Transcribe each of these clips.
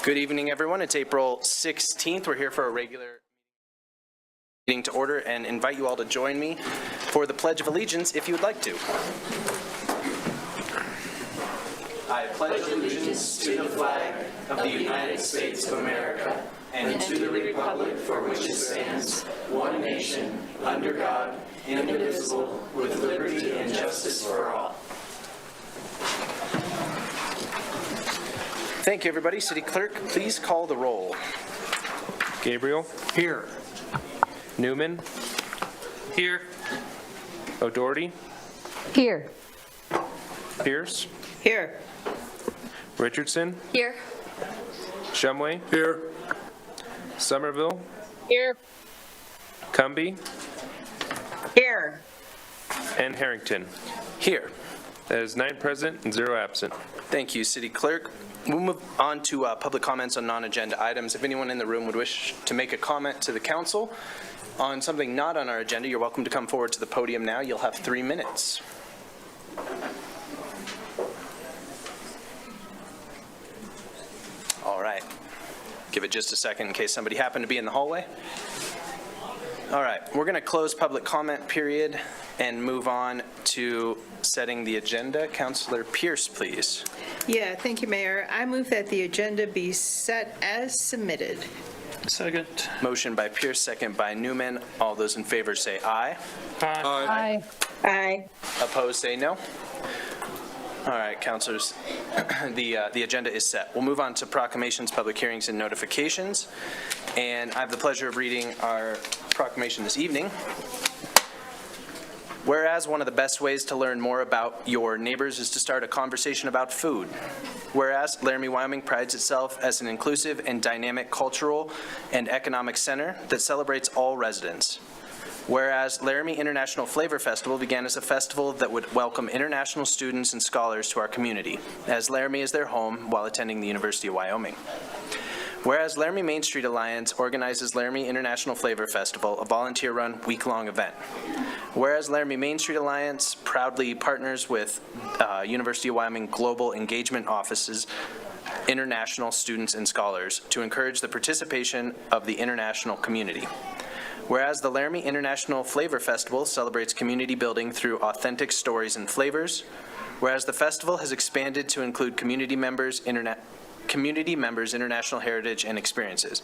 Good evening, everyone. It's April 16th. We're here for a regular meeting to order and invite you all to join me for the Pledge of Allegiance if you would like to. I pledge allegiance to the flag of the United States of America and to the republic for which it stands, one nation, under God, indivisible, with liberty and justice for all. Thank you, everybody. City Clerk, please call the roll. Gabriel. Here. Newman. Here. O'Doherty. Here. Pierce. Here. Richardson. Here. Shumway. Here. Somerville. Here. Cumbie. Here. And Harrington. Here. That is 9 present and 0 absent. Thank you, City Clerk. We'll move on to public comments on non-agenda items. If anyone in the room would wish to make a comment to the council on something not on our agenda, you're welcome to come forward to the podium now. You'll have 3 minutes. All right. Give it just a second in case somebody happened to be in the hallway. All right. We're going to close public comment period and move on to setting the agenda. Councillor Pierce, please. Yeah, thank you, Mayor. I move that the agenda be set as submitted. Second. Motion by Pierce, second by Newman. All those in favor say aye. Aye. Aye. Opposed, say no. All right, councilors, the agenda is set. We'll move on to proclamations, public hearings, and notifications. And I have the pleasure of reading our proclamation this evening. Whereas one of the best ways to learn more about your neighbors is to start a conversation about food. Whereas Laramie, Wyoming prides itself as an inclusive and dynamic cultural and economic center that celebrates all residents. Whereas Laramie International Flavor Festival began as a festival that would welcome international students and scholars to our community, as Laramie is their home while attending the University of Wyoming. Whereas Laramie Main Street Alliance organizes Laramie International Flavor Festival, a volunteer-run week-long event. Whereas Laramie Main Street Alliance proudly partners with University of Wyoming Global Engagement Office's international students and scholars to encourage the participation of the international community. Whereas the Laramie International Flavor Festival celebrates community building through authentic stories and flavors. Whereas the festival has expanded to include community members' international heritage and experiences.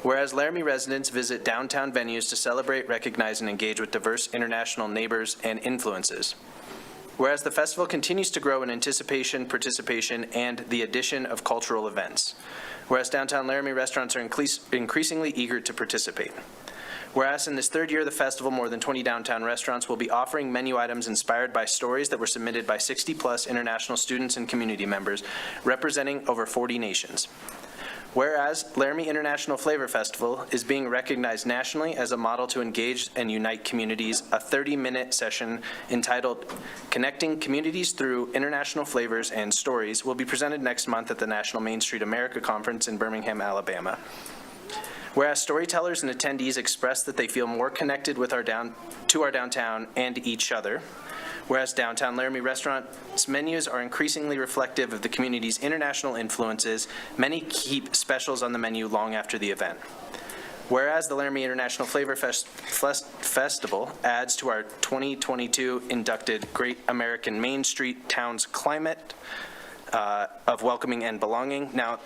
Whereas Laramie residents visit downtown venues to celebrate, recognize, and engage with diverse international neighbors and influences. Whereas the festival continues to grow in anticipation, participation, and the addition of cultural events. Whereas downtown Laramie restaurants are increasingly eager to participate. Whereas in this third year of the festival, more than 20 downtown restaurants will be offering menu items inspired by stories that were submitted by 60-plus international students and community members representing over 40 nations. Whereas Laramie International Flavor Festival is being recognized nationally as a model to engage and unite communities, a 30-minute session entitled Connecting Communities Through International Flavors and Stories will be presented next month at the National Main Street America Conference in Birmingham, Alabama. Whereas storytellers and attendees express that they feel more connected with our downtown and each other. Whereas downtown Laramie restaurants' menus are increasingly reflective of the community's international influences, many keep specials on the menu long after the event. Whereas the Laramie International Flavor Festival adds to our 2022 inducted Great American Main Street Town's climate of welcoming and belonging. Now,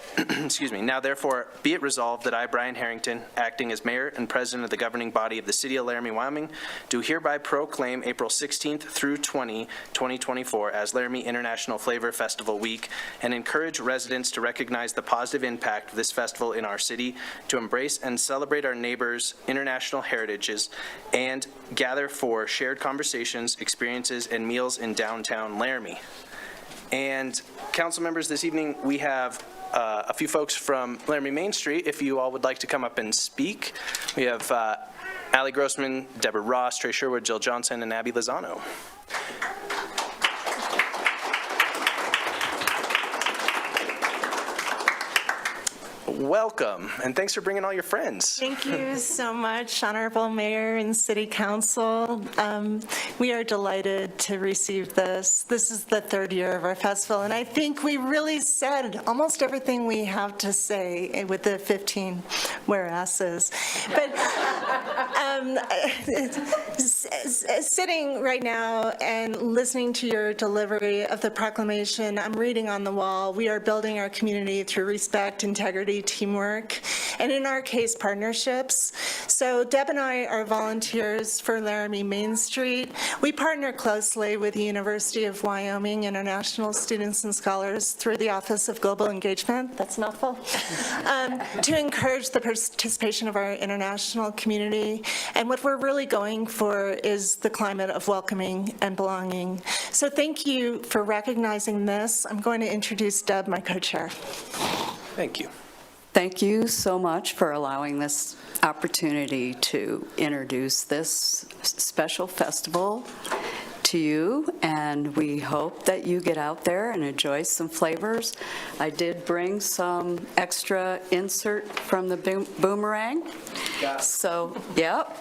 now therefore be it resolved that I, Brian Harrington, acting as mayor and president of the governing body of the city of Laramie, Wyoming, do hereby proclaim April 16th through 2024 as Laramie International Flavor Festival Week and encourage residents to recognize the positive impact of this festival in our city, to embrace and celebrate our neighbors' international heritages, and gather for shared conversations, experiences, and meals in downtown Laramie. And council members, this evening we have a few folks from Laramie Main Street. If you all would like to come up and speak, we have Allie Grossman, Deborah Ross, Trey Sherwood, Jill Johnson, and Abby Lozano. welcome, and thanks for bringing all your friends. Thank you so much, Honorable Mayor and City Council. We are delighted to receive this. This is the third year of our festival, and I think we really said almost everything we have to say with the 15 whereases. But sitting right now and listening to your delivery of the proclamation, I'm reading on the wall, we are building our community through respect, integrity, teamwork, and in our case, partnerships. So Deb and I are volunteers for Laramie Main Street. We partner closely with the University of Wyoming International Students and Scholars through the Office of Global Engagement, that's a mouthful, to encourage the participation of our international community. And what we're really going for is the climate of welcoming and belonging. So thank you for recognizing this. I'm going to introduce Deb, my co-chair. Thank you. Thank you so much for allowing this opportunity to introduce this special festival to you, and we hope that you get out there and enjoy some flavors. I did bring some extra insert from the boomerang. So, yep.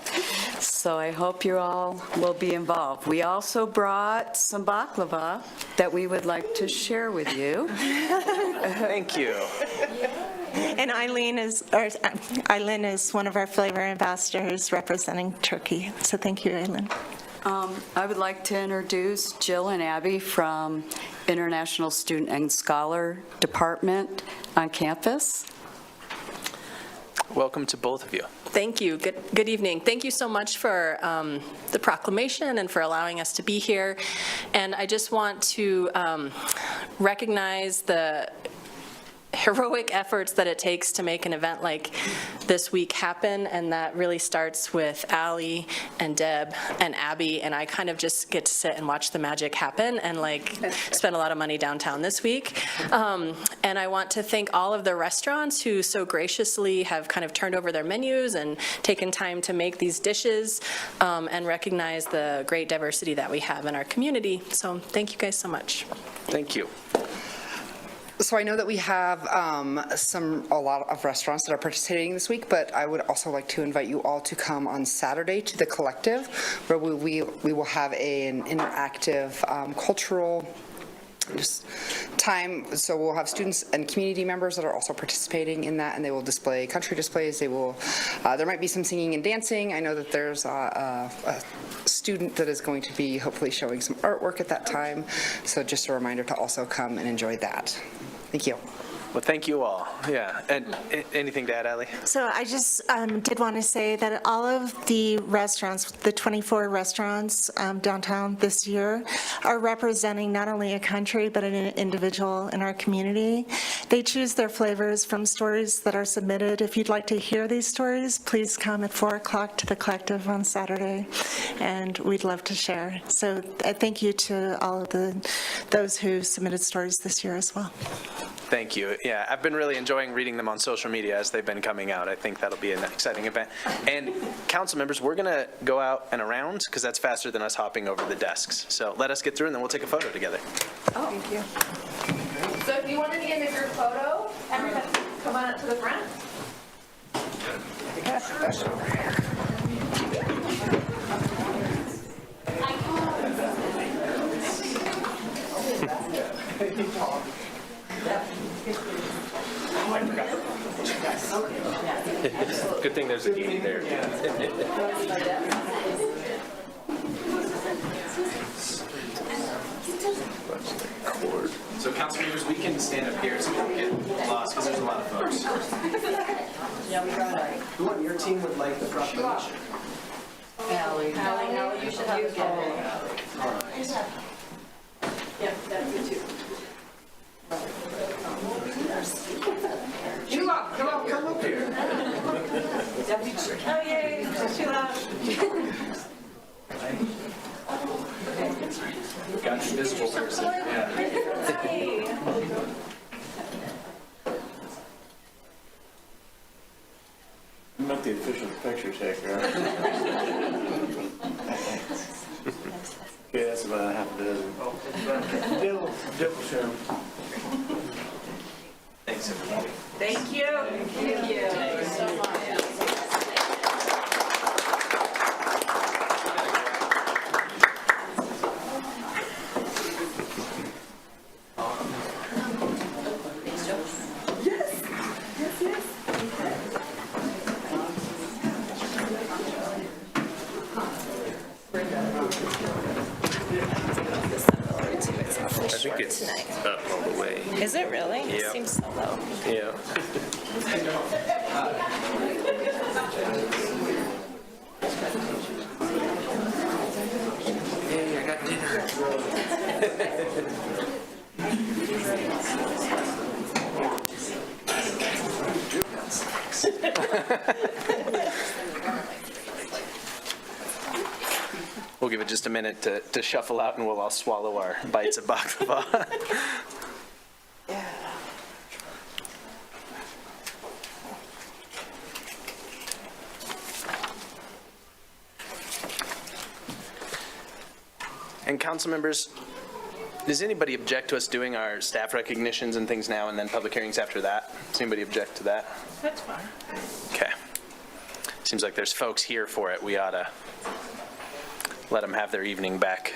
So I hope you all will be involved. We also brought some baklava that we would like to share with you. Thank you. And Eileen is one of our flavor ambassadors representing Turkey. So thank you, Eileen. I would like to introduce Jill and Abby from International Student and Scholar Department on campus. Welcome to both of you. Thank you. Good evening. Thank you so much for the proclamation and for allowing us to be here. And I just want to recognize the heroic efforts that it takes to make an event like this week happen, and that really starts with Allie and Deb and Abby, and I kind of just get to sit and watch the magic happen and spend a lot of money downtown this week. And I want to thank all of the restaurants who so graciously have kind of turned over their menus and taken time to make these dishes, and recognize the great diversity that we have in our community. So thank you guys so much. Thank you. So I know that we have a lot of restaurants that are participating this week, but I would also like to invite you all to come on Saturday to the Collective, where we will have an interactive cultural time. So we'll have students and community members that are also participating in that, and they will display country displays. They will. There might be some singing and dancing. I know that there's a student that is going to be hopefully showing some artwork at that time. So just a reminder to also come and enjoy that. Thank you. Well, thank you all. Yeah. And anything to add, Allie? So I just did want to say that all of the restaurants, the 24 restaurants downtown this year, are representing not only a country but an individual in our community. They choose their flavors from stories that are submitted. If you'd like to hear these stories, please come at 4 o'clock to the Collective on Saturday, and we'd love to share. So thank you to all of those who submitted stories this year as well. Thank you. Yeah, I've been really enjoying reading them on social media as they've been coming out. I think that'll be an exciting event. And council members, we're going to go out and around because that's faster than us hopping over the desks. So let us get through and then we'll take a photo together. Oh, thank you. So if you wanted to get a group photo, everybody come on up to the front. Good thing there's a gate there. So council members, we can stand up here so we don't get lost because there's a lot of folks. Who on your team would like the proclamation? Allie, you should have the photo. Yeah, that's good too. Come up here. Oh, yay, too loud. Got the invisible person. Yeah. I'm not the official picture taker. Okay, that's about half a dozen. Double show. Thanks, everybody. Thank you. Thank you. Thank you so much. I think it's up all the way. Is it really? It Yeah. seems so low. Yeah. Hey, I got dinner. We'll give it just a minute to shuffle out, and we'll all swallow our bites of baklava. And council members, does anybody object to us doing our staff recognitions and things now and then public hearings after that? Does anybody object to that? That's fine. Okay. Seems like there's folks here for it. We ought to let them have their evening back.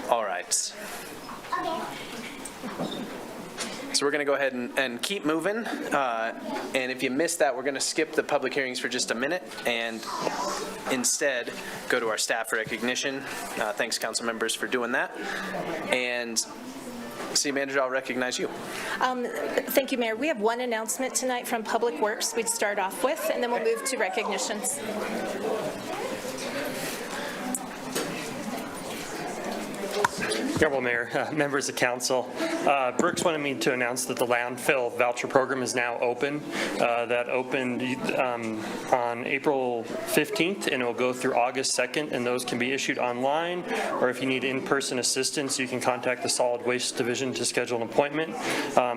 All right. So we're going to go ahead and keep moving. And if you missed that, we're going to skip the public hearings for just a minute and instead go to our staff recognition. Thanks, council members, for doing that. And City Manager, I'll recognize you. Thank you, Mayor. We have one announcement tonight from Public Works we'd start off with, and then we'll move to recognitions. Honorable Mayor, members of council, Brooks wanted me to announce that the landfill voucher program is now open. That opened on April 15th, and it will go through August 2nd, and those can be issued online, or if you need in-person assistance, you can contact the Solid Waste Division to schedule an appointment.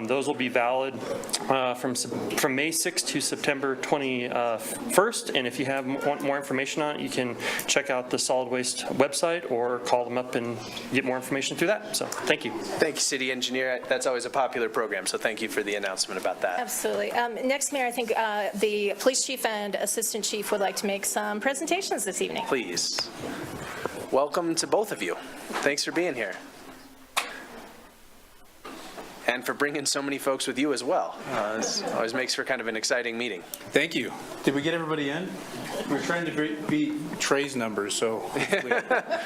Those will be valid from May 6th to September 21st, and if you want more information on it, you can check out the Solid Waste website or call them up and get more information through that. So thank you. Thank you, City Engineer. That's always a popular program, so thank you for the announcement about that. Absolutely. Next, Mayor, I think the Police Chief and Assistant Chief would like to make some presentations this evening. Please. Welcome to both of you. Thanks for being here. And for bringing so many folks with you as well. This always makes for kind of an exciting meeting. Thank you. Did we get everybody in? We're trying to beat Trey's numbers, so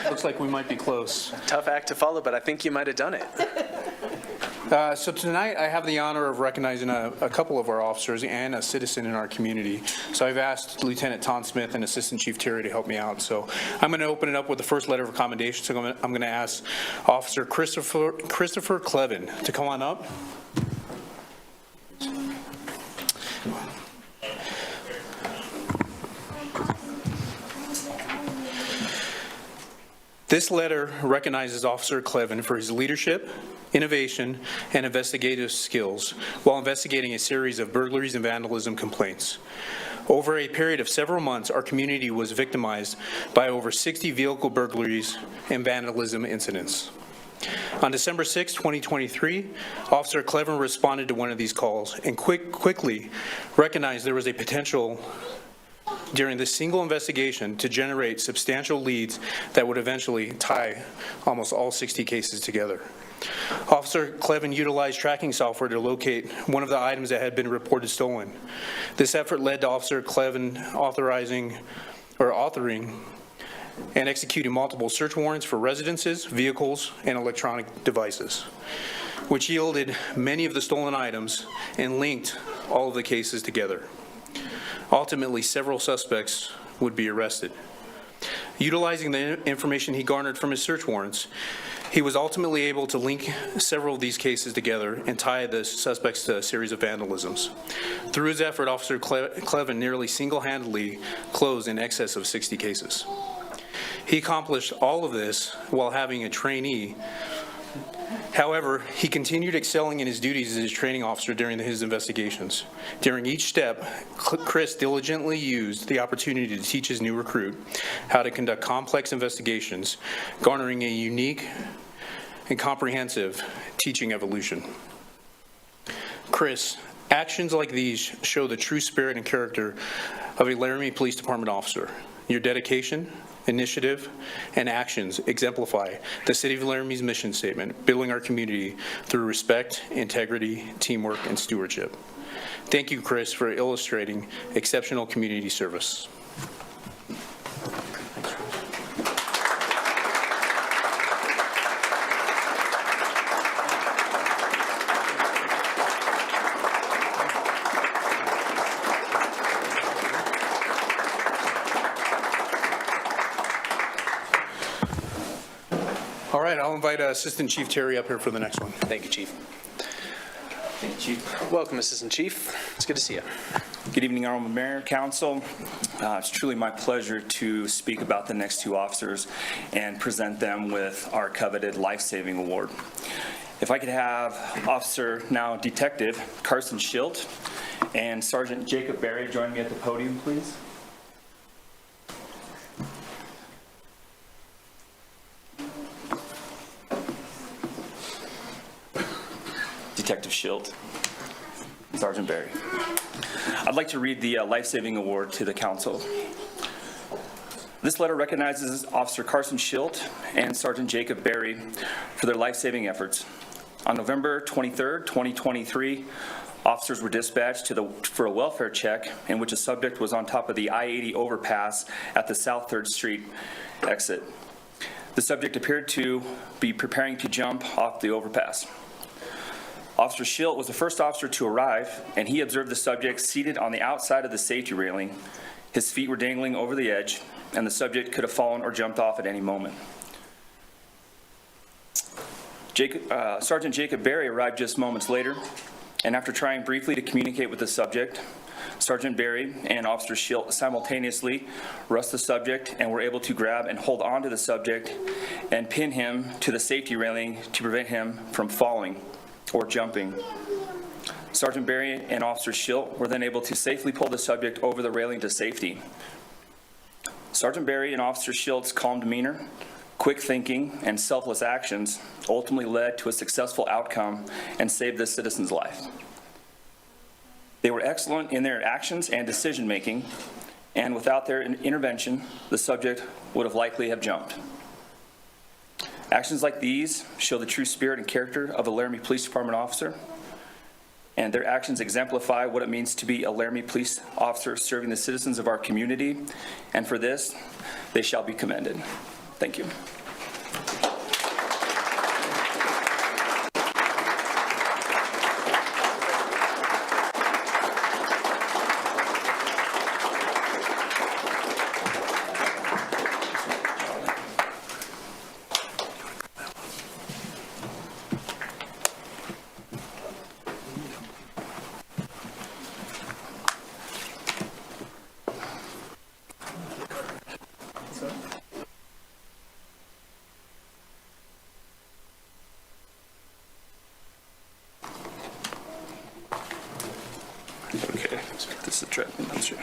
looks like we might be close. Tough act to follow, but I think you might have done it. So tonight I have the honor of recognizing a couple of our officers and a citizen in our community. So I've asked Lieutenant Tom Smith and Assistant Chief Terry to help me out. So I'm going to open it up with the first letter of commendation. So I'm going to ask Officer Christopher Clevin to come on up. This letter recognizes Officer Clevin for his leadership, innovation, and investigative skills while investigating a series of burglaries and vandalism complaints. Over a period of several months, our community was victimized by over 60 vehicle burglaries and vandalism incidents. On December 6, 2023, Officer Clevin responded to one of these calls and quickly recognized there was a potential during this single investigation to generate substantial leads that would eventually tie almost all 60 cases together. Officer Clevin utilized tracking software to locate one of the items that had been reported stolen. This effort led to Officer Clevin authoring and executing multiple search warrants for residences, vehicles, and electronic devices, which yielded many of the stolen items and linked all of the cases together. Ultimately, several suspects would be arrested. Utilizing the information he garnered from his search warrants, he was ultimately able to link several of these cases together and tie the suspects to a series of vandalisms. Through his effort, Officer Clevin nearly single-handedly closed in excess of 60 cases. He accomplished all of this while having a trainee However, he continued excelling in his duties as a training officer during his investigations. During each step, Chris diligently used the opportunity to teach his new recruit how to conduct complex investigations, garnering a unique and comprehensive teaching evolution. Chris, actions like these show the true spirit and character of a Laramie Police Department officer. Your dedication, initiative, and actions exemplify the City of Laramie's mission statement, building our community through respect, integrity, teamwork, and stewardship. Thank you, Chris, for illustrating exceptional community service. All right, I'll invite Assistant Chief Terry up here for the next one. Thank you, Chief. Thank you, Chief. Welcome, Assistant Chief. It's good to see you. Good evening, Honorable Mayor, Council. It's truly my pleasure to speak about the next two officers and present them with our coveted life-saving award. If I could have Officer, now Detective, Carson Schilt and Sergeant Jacob Berry join me at the podium, please. Detective Schilt, Sergeant Berry. I'd like to read the life-saving award to the council. This letter recognizes Officer Carson Schilt and Sergeant Jacob Berry for their life-saving efforts. On November 23rd, 2023, officers were dispatched for a welfare check in which a subject was on top of the I-80 overpass at the South 3rd Street exit. The subject appeared to be preparing to jump off the overpass. Officer Schilt was the first officer to arrive, and he observed the subject seated on the outside of the safety railing. His feet were dangling over the edge, and the subject could have fallen or jumped off at any moment. Sergeant Jacob Berry arrived just moments later, and after trying briefly to communicate with the subject, Sergeant Berry and Officer Schilt simultaneously rushed the subject and were able to grab and hold onto the subject and pin him to the safety railing to prevent him from falling or jumping. Sergeant Berry and Officer Schilt were then able to safely pull the subject over the railing to safety. Sergeant Berry and Officer Schilt's calm demeanor, quick thinking, and selfless actions ultimately led to a successful outcome and saved this citizen's life. They were excellent in their actions and decision-making, and without their intervention, the subject would have likely have jumped. Actions like these show the true spirit and character of a Laramie Police Department officer, and their actions exemplify what it means to be a Laramie police officer serving the citizens of our community, and for this, they shall be commended. Thank you. Okay, so this is a trap. I'm sure.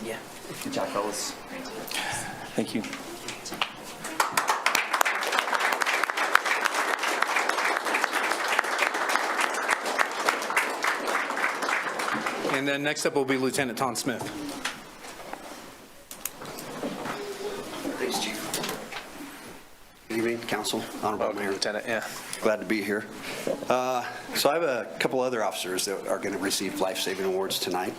Yeah. Good job, fellas. Thank you. And then next up will be Lieutenant Tom Smith. Thanks, Chief. Good evening, Council, Honorable Mayor. Lieutenant, yeah. Glad to be here. So I have a couple other officers that are going to receive life-saving awards tonight.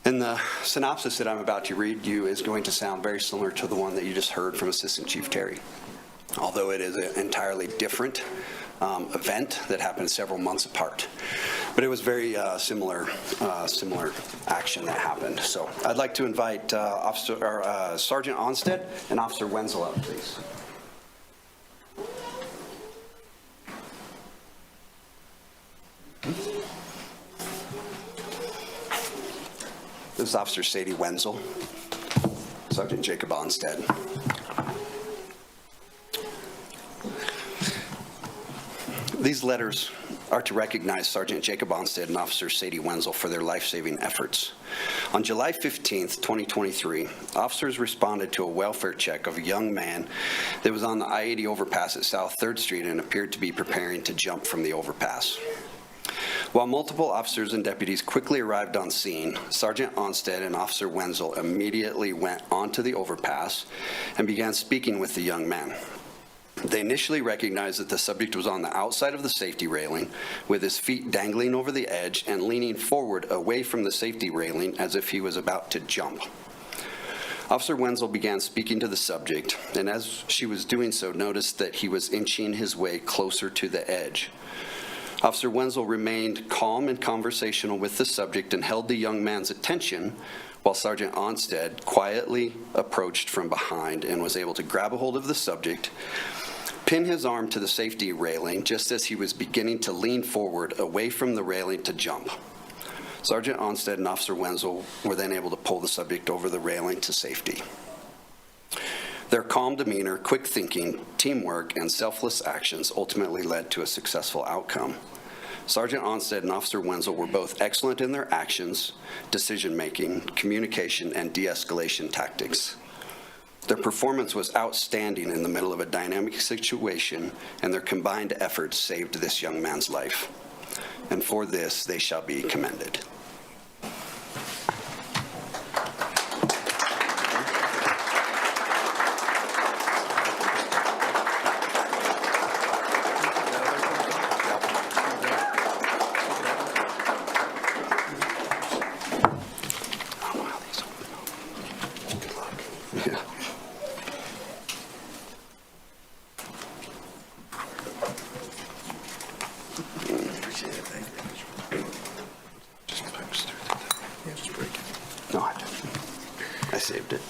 And the synopsis that I'm about to read you is going to sound very similar to the one that you just heard from Assistant Chief Terry, although it is an entirely different event that happened several months apart. But it was very similar action that happened. So I'd like to invite Sergeant Onstead and Officer Wenzel up, please. This is Officer Sadie Wenzel, Sergeant Jacob Onstead. These letters are to recognize Sergeant Jacob Onstead and Officer Sadie Wenzel for their life-saving efforts. On July 15th, 2023, officers responded to a welfare check of a young man that was on the I-80 overpass at South 3rd Street and appeared to be preparing to jump from the overpass. While multiple officers and deputies quickly arrived on scene, Sergeant Onstead and Officer Wenzel immediately went onto the overpass and began speaking with the young man. They initially recognized that the subject was on the outside of the safety railing with his feet dangling over the edge and leaning forward away from the safety railing as if he was about to jump. Officer Wenzel began speaking to the subject, and as she was doing so, noticed that he was inching his way closer to the edge. Officer Wenzel remained calm and conversational with the subject and held the young man's attention while Sergeant Onstead quietly approached from behind and was able to grab a hold of the subject, pin his arm to the safety railing just as he was beginning to lean forward away from the railing to jump. Sergeant Onstead and Officer Wenzel were then able to pull the subject over the railing to safety. Their calm demeanor, quick thinking, teamwork, and selfless actions ultimately led to a successful outcome. Sergeant Onstead and Officer Wenzel were both excellent in their actions, decision-making, communication, and de-escalation tactics. Their performance was outstanding in the middle of a dynamic situation, and their combined efforts saved this young man's life. And for this, they shall be commended. No, I didn't. I saved it.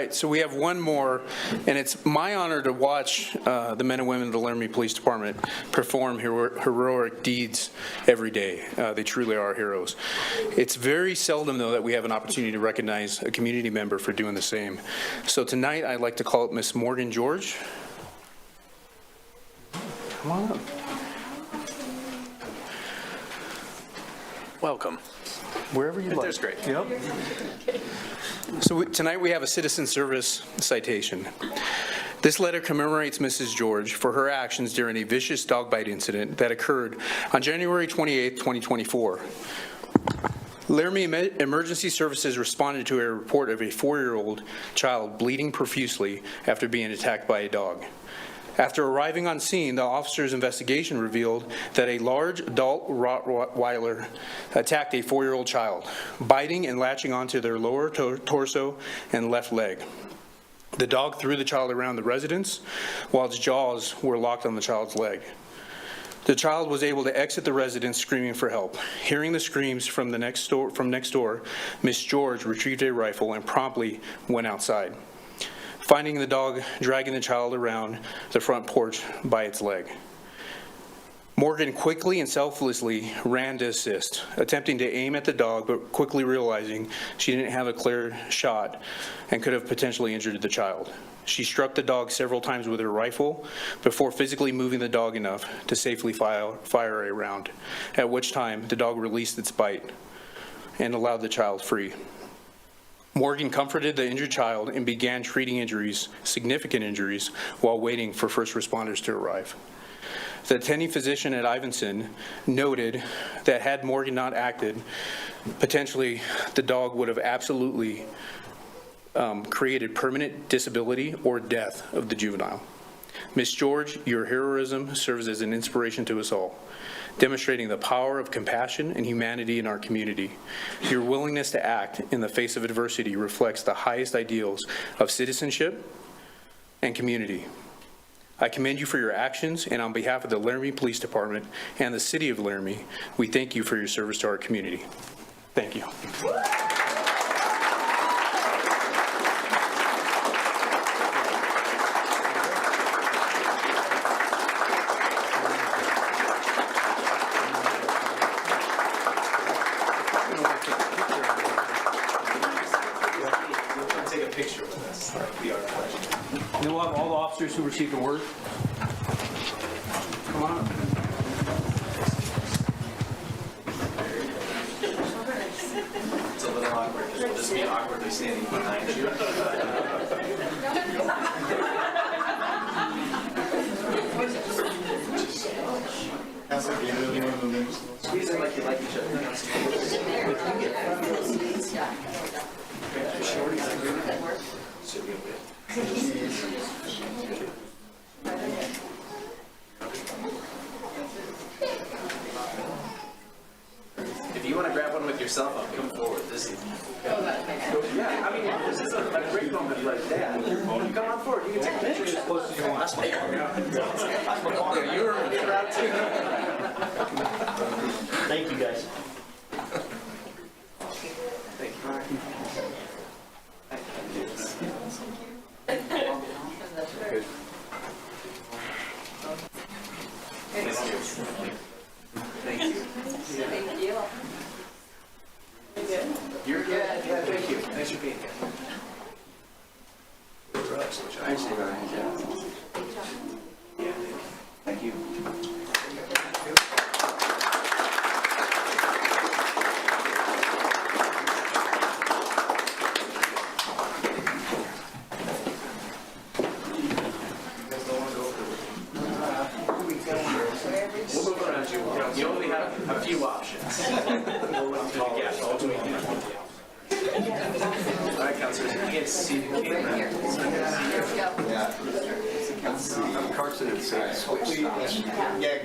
So we have one more, and it's my honor to watch the men and women of the Laramie Police Department perform heroic deeds every day. They truly are heroes. It's very seldom, though, that we have an opportunity to recognize a community member for doing the same. So tonight, I'd like to call up Miss Morgan George. Come on up. Welcome. Wherever you like. That's great. Yep. So tonight we have a citizen service citation. This letter commemorates Mrs. George for her actions during a vicious dog bite incident that occurred on January 28, 2024. Laramie Emergency Services responded to a report of a 4-year-old child bleeding profusely after being attacked by a dog. After arriving on scene, the officer's investigation revealed that a large adult Rottweiler attacked a 4-year-old child, biting and latching onto their lower torso and left leg. The dog threw the child around the residence while its jaws were locked on the child's leg. The child was able to exit the residence screaming for help. Hearing the screams from next door, Miss George retrieved a rifle and promptly went outside, finding the dog dragging the child around the front porch by its leg. Morgan quickly and selflessly ran to assist, attempting to aim at the dog, but quickly realizing she didn't have a clear shot and could have potentially injured the child. She struck the dog several times with her rifle before physically moving the dog enough to safely fire a round, at which time the dog released its bite and allowed the child free. Morgan comforted the injured child and began treating injuries, significant injuries, while waiting for first responders to arrive. The attending physician at Ivinson noted that had Morgan not acted, potentially the dog would have absolutely created permanent disability or death of the juvenile. Ms. George, your heroism serves as an inspiration to us all, demonstrating the power of compassion and humanity in our community. Your willingness to act in the face of adversity reflects the highest ideals of citizenship and community. I commend you for your actions, and on behalf of the Laramie Police Department and the City of Laramie, we thank you for your service to our community. Thank you. And we'll have all the officers who received awards. Come on up. It's a little awkward because we'll just be awkwardly standing behind you. Squeeze it like you like each other. If you want to grab one with your cell phone, come forward. This is. Yeah, I mean, this is a great moment like that. Come on forward. You can take a picture as close as you want. That's my phone. Yeah, you're out too. Thank you, guys. Thank you. Good. Thank you. Thank you. You're good. Yeah, thank you. Thanks for being here. Drugs, which I actually yeah. Thank you. We'll move around you. You only have a few options. All right, counselors, you can't see the camera. I'm Carson and switch. Yeah,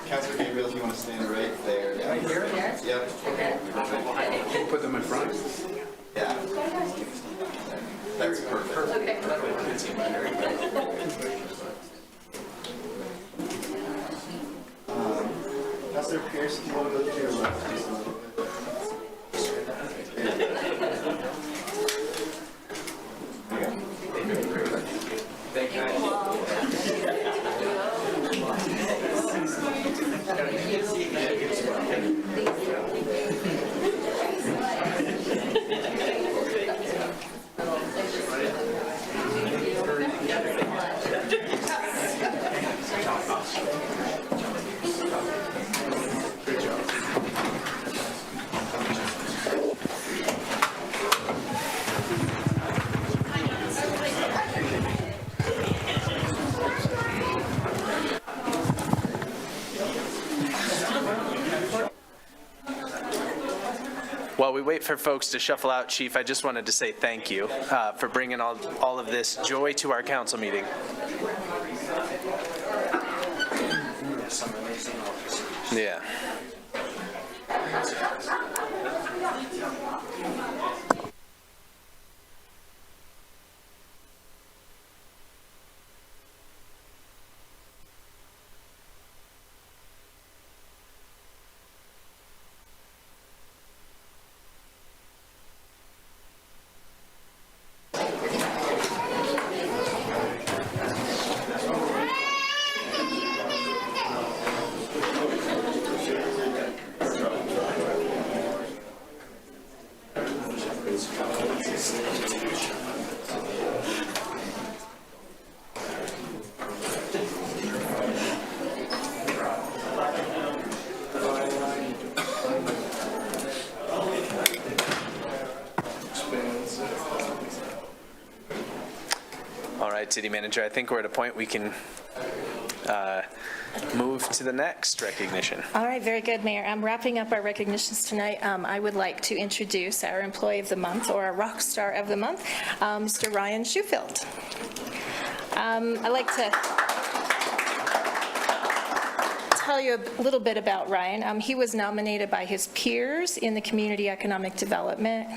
Councilor Gabriel, if you want to stand right there. Right here? Yep. Put them in front. Yeah. That's perfect. Councilor Pierce, do you want to go to your left just a little bit? Thank you. While we wait for folks to shuffle out, Chief, I just wanted to say thank you for bringing all of this joy to our council meeting. Yeah. All right, City Manager, I think we're at a point we can move to the next recognition. All right, very good, Mayor. I'm wrapping up our recognitions tonight. I would like to introduce our Employee of the Month, or our Rock Star of the Month, Mr. Ryan Shoefield. I'd like to tell you a little bit about Ryan. He was nominated by his peers in the Community Economic Development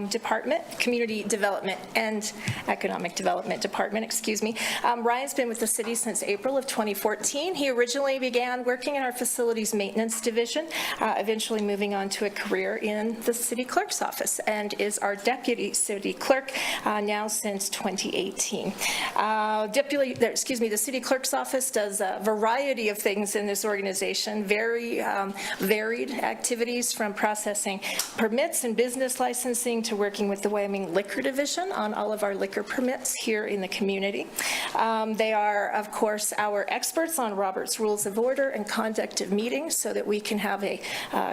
Department, Community Development and Economic Development Department, excuse me. Ryan's been with the city since April of 2014. He originally began working in our Facilities Maintenance Division, eventually moving on to a career in the City Clerk's office, and is our Deputy City Clerk now since 2018. The City Clerk's office does a variety of things in this organization, very varied activities, from processing permits and business licensing to working with the Wyoming Liquor Division on all of our liquor permits here in the community. They are, of course, our experts on Robert's Rules of Order and conduct of meetings so that we can have a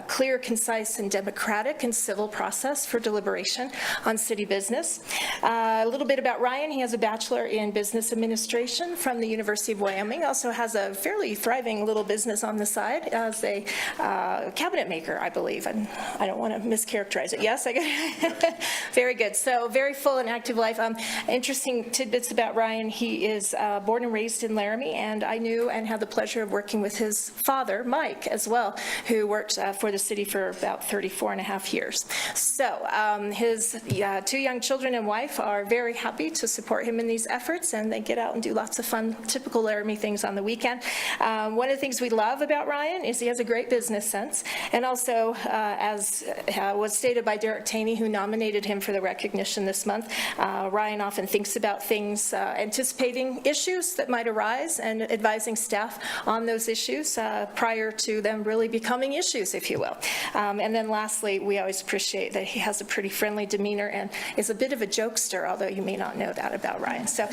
clear, concise, and democratic and civil process for deliberation on city business. A little bit about Ryan. He has a Bachelor in Business Administration from the University of Wyoming, also has a fairly thriving little business on the side as a cabinet maker, I believe, and I don't want to mischaracterize it. Yes, I get very good. So very full and active life. Interesting tidbits about Ryan. He is born and raised in Laramie, and I knew and had the pleasure of working with his father, Mike, as well, who worked for the city for about 34 and a half years. So his two young children and wife are very happy to support him in these efforts, and they get out and do lots of fun, typical Laramie things on the weekend. One of the things we love about Ryan is he has a great business sense, and also, as was stated by Derek Taney, who nominated him for the recognition this month, Ryan often thinks about things, anticipating issues that might arise and advising staff on those issues prior to them really becoming issues, if you will. And then lastly, we always appreciate that he has a pretty friendly demeanor and is a bit of a jokester, although you may not know that about Ryan. So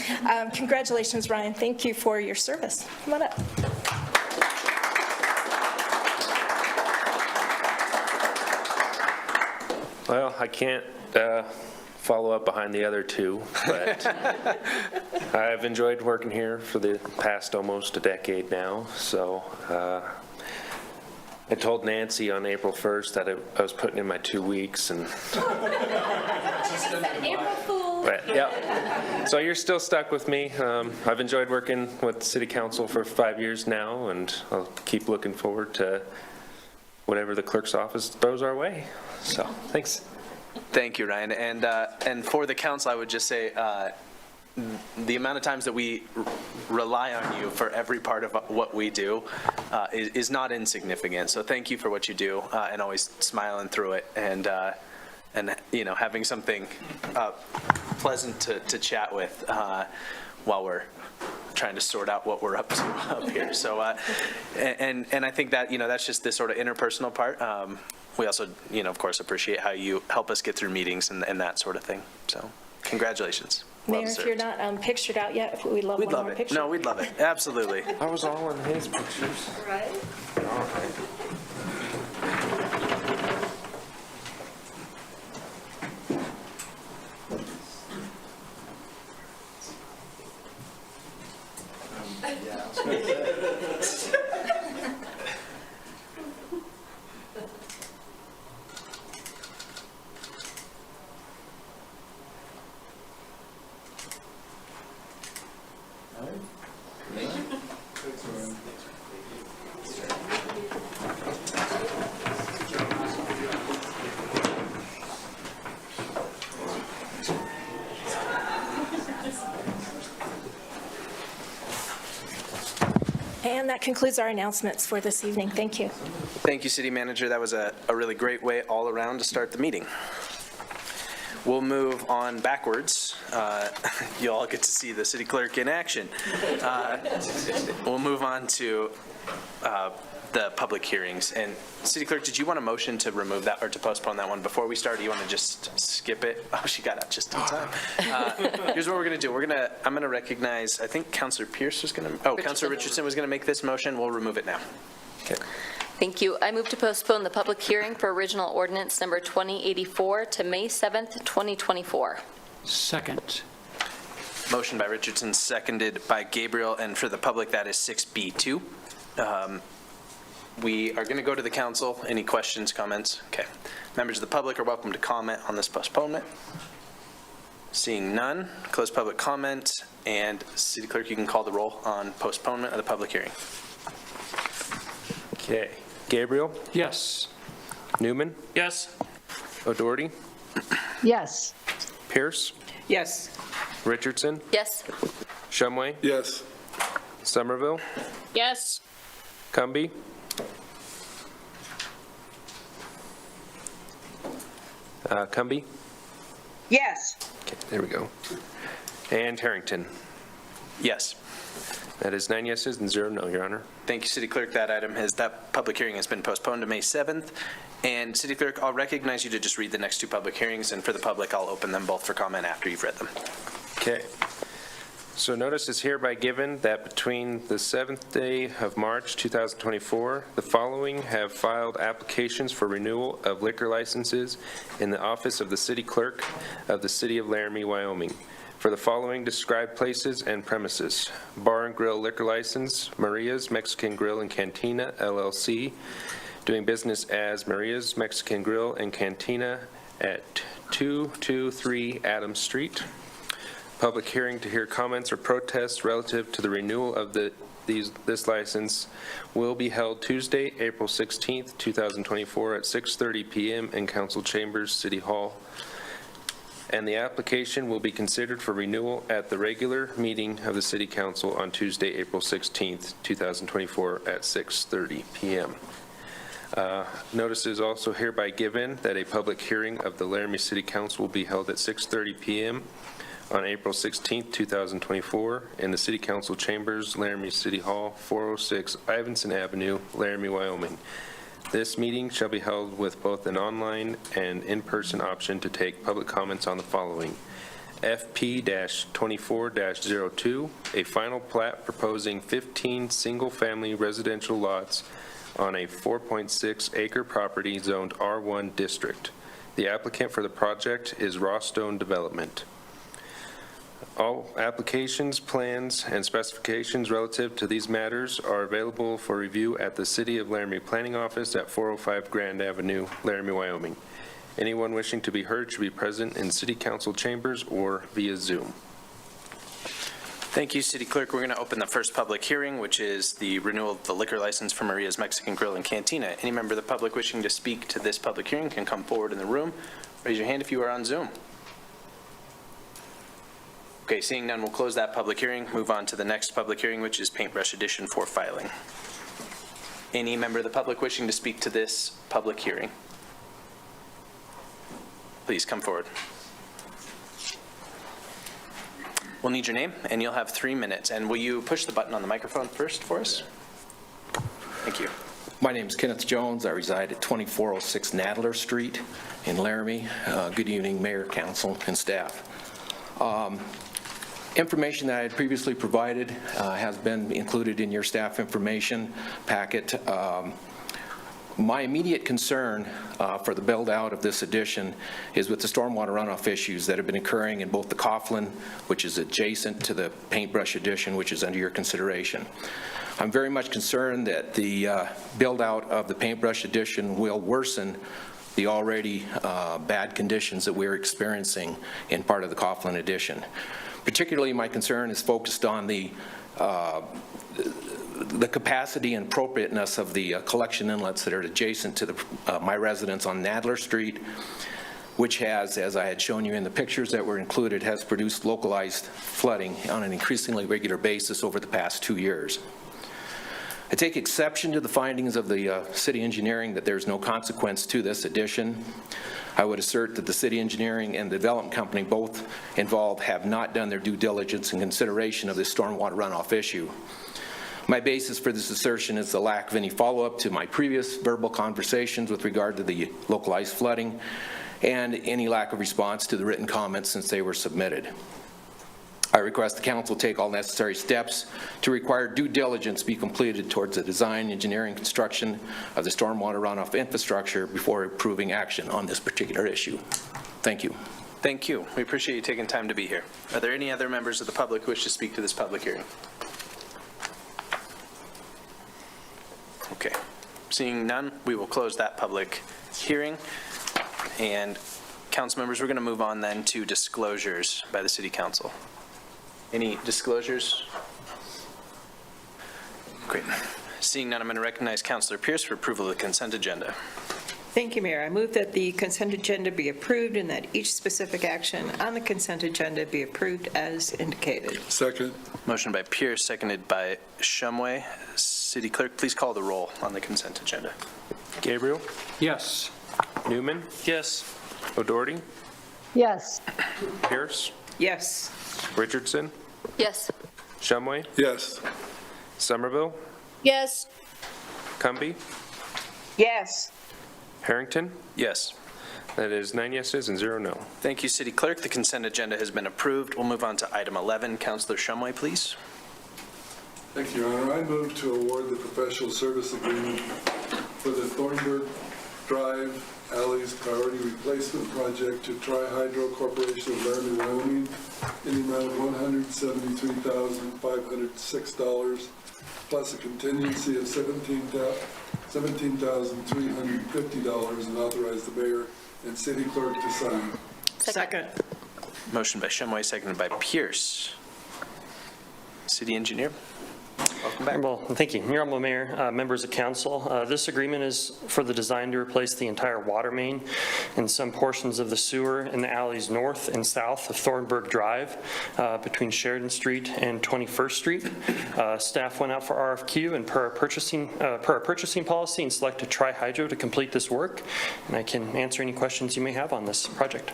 congratulations, Ryan. Thank you for your service. Come on up. Well, I can't follow up behind the other two, but I've enjoyed working here for the past almost a decade now. So I told Nancy on April 1st that I was putting in my 2 weeks, and April Fool. but yeah. So you're still stuck with me. I've enjoyed working with City Council for 5 years now, and I'll keep looking forward to whatever the clerk's office throws our way. So thanks. Thank you, Ryan. And for the council, I would just say the amount of times that we rely on you for every part of what we do is not insignificant. So thank you for what you do and always smiling through it, and you know, having something pleasant to chat with while we're trying to sort out what we're up to up here. So and I think that, you know, that's just this sort of interpersonal part. We also, you know, of course, appreciate how you help us get through meetings and that sort of thing. So congratulations. Well Mayor, deserved. if you're not pictured out yet, we'd love one more picture. No, we'd love it. Absolutely. I was all in his pictures. Right? All right. And that concludes our announcements for this evening. Thank you. Thank you, City Manager. That was a really great way all around to start the meeting. We'll move on backwards. You all get to see the city clerk in action. We'll move on to the public hearings. And City Clerk, did you want a motion to remove that or to postpone that one before we start? Do you want to just skip it? Oh, she got out just in time. Here's what we're going to do. I'm going to recognize, I think Councilor Pierce was going to, Councilor Richardson was going to make this motion. We'll remove it now. Okay. Thank you. I move to postpone the public hearing for original ordinance number 2084 to May 7th, 2024. Second. Motion by Richardson, seconded by Gabriel, and for the public, that is 6B2. We are going to go to the council. Any questions, comments? Okay. Members of the public are welcome to comment on this postponement. Seeing none, close public comment, and City Clerk, you can call the roll on postponement of the public hearing. Okay. Gabriel? Yes. Newman? Yes. O'Doherty? Yes. Pierce? Yes. Richardson? Yes. Shumway? Yes. Somerville? Yes. Cumby? Cumby? Yes. Okay, there we go. And Harrington? Yes. That is 9 yeses and 0 no, Your Honor. Thank you, City Clerk. That public hearing has been postponed to May 7th. And City Clerk, I'll recognize you to just read the next two public hearings, and for the public, I'll open them both for comment after you've read them. Okay. So notice is hereby given that between the 7th day of March 2024, the following have filed applications for renewal of liquor licenses in the office of the City Clerk of the City of Laramie, Wyoming, for the following described places and premises: Bar and Grill Liquor License, Maria's Mexican Grill and Cantina, LLC, doing business as Maria's Mexican Grill and Cantina at 223 Adams Street. Public hearing to hear comments or protests relative to the renewal of this license will be held Tuesday, April 16th, 2024 at 6:30 p.m. in Council Chambers, City Hall. And the application will be considered for renewal at the regular meeting of the City Council on Tuesday, April 16th, 2024 at 6:30 p.m. Notice is also hereby given that a public hearing of the Laramie City Council will be held at 6:30 p.m. on April 16th, 2024 in the City Council Chambers, Laramie City Hall, 406 Ivanson Avenue, Laramie, Wyoming. This meeting shall be held with both an online and in-person option to take public comments on the following: FP-24-02, a final plat proposing 15 single-family residential lots on a 4.6-acre property zoned R1 district. The applicant for the project is Rawstone Development. All applications, plans, and specifications relative to these matters are available for review at the City of Laramie Planning Office at 405 Grand Avenue, Laramie, Wyoming. Anyone wishing to be heard should be present in City Council chambers or via Zoom. Thank you, City Clerk. We're going to open the first public hearing, which is the renewal of the liquor license for Maria's Mexican Grill and Cantina. Any member of the public wishing to speak to this public hearing can come forward in the room. Raise your hand if you are on Zoom. Okay, seeing none, we'll close that public hearing, move on to the next public hearing, which is Paintbrush Edition for filing. Any member of the public wishing to speak to this public hearing? Please come forward. We'll need your name, and you'll have 3 minutes. And will you push the button on the microphone first for us? Thank you. My name is Kenneth Jones. I reside at 2406 Nadler Street in Laramie. Good evening, Mayor, Council, and staff. Information that I had previously provided has been included in your staff information packet. My immediate concern for the build-out of this addition is with the stormwater runoff issues that have been occurring in both the Coughlin, which is adjacent to the Paintbrush Addition, which is under your consideration. I'm very much concerned that the build-out of the Paintbrush Addition will worsen the already bad conditions that we're experiencing in part of the Coughlin Addition. Particularly, my concern is focused on the capacity and appropriateness of the collection inlets that are adjacent to my residence on Nadler Street, which has, as I had shown you in the pictures that were included, has produced localized flooding on an increasingly regular basis over the past 2 years. I take exception to the findings of the city engineering that there's no consequence to this addition. I would assert that the city engineering and the development company, both involved, have not done their due diligence in consideration of this stormwater runoff issue. My basis for this assertion is the lack of any follow-up to my previous verbal conversations with regard to the localized flooding and any lack of response to the written comments since they were submitted. I request the council take all necessary steps to require due diligence be completed towards the design, engineering, construction of the stormwater runoff infrastructure before approving action on this particular issue. Thank you. Thank you. We appreciate you taking time to be here. Are there any other members of the public who wish to speak to this public hearing? Seeing none, we will close that public hearing. And council members, we're going to move on then to disclosures by the city council. Any disclosures? Great. Seeing none, I'm going to recognize Councilor Pierce for approval of the consent agenda. Thank you, Mayor. I move that the consent agenda be approved and that each specific action on the consent agenda be approved as indicated. Second. Motion by Pierce, seconded by Shumway. City Clerk, please call the roll on the consent agenda. Gabriel? Yes. Newman? Yes. O'Doherty? Yes. Pierce? Yes. Richardson? Yes. Shumway? Yes. Somerville? Yes. Cumbie? Yes. Harrington? Yes. That is 9 yeses and 0 no. Thank you, City Clerk. The consent agenda has been approved. We'll move on to item 11. Councilor Shumway, please. Thank you, Your Honor. I move to award the professional service agreement for the Thornburg Drive Alleys Priority Replacement Project to Tri-Hydro Corporation of Laramie, Wyoming, in the amount of $173,506, plus a contingency of $17,350, and authorize the mayor and city clerk to sign. Second. Motion by Shumway, seconded by Pierce. City Engineer, welcome back. Well, thank you. Honorable Mayor, members of council, this agreement is for the design to replace the entire water main and some portions of the sewer in the alleys north and south of Thornburg Drive between Sheridan Street and 21st Street. Staff went out for RFQ and per our purchasing policy and selected Tri-Hydro to complete this work, and I can answer any questions you may have on this project.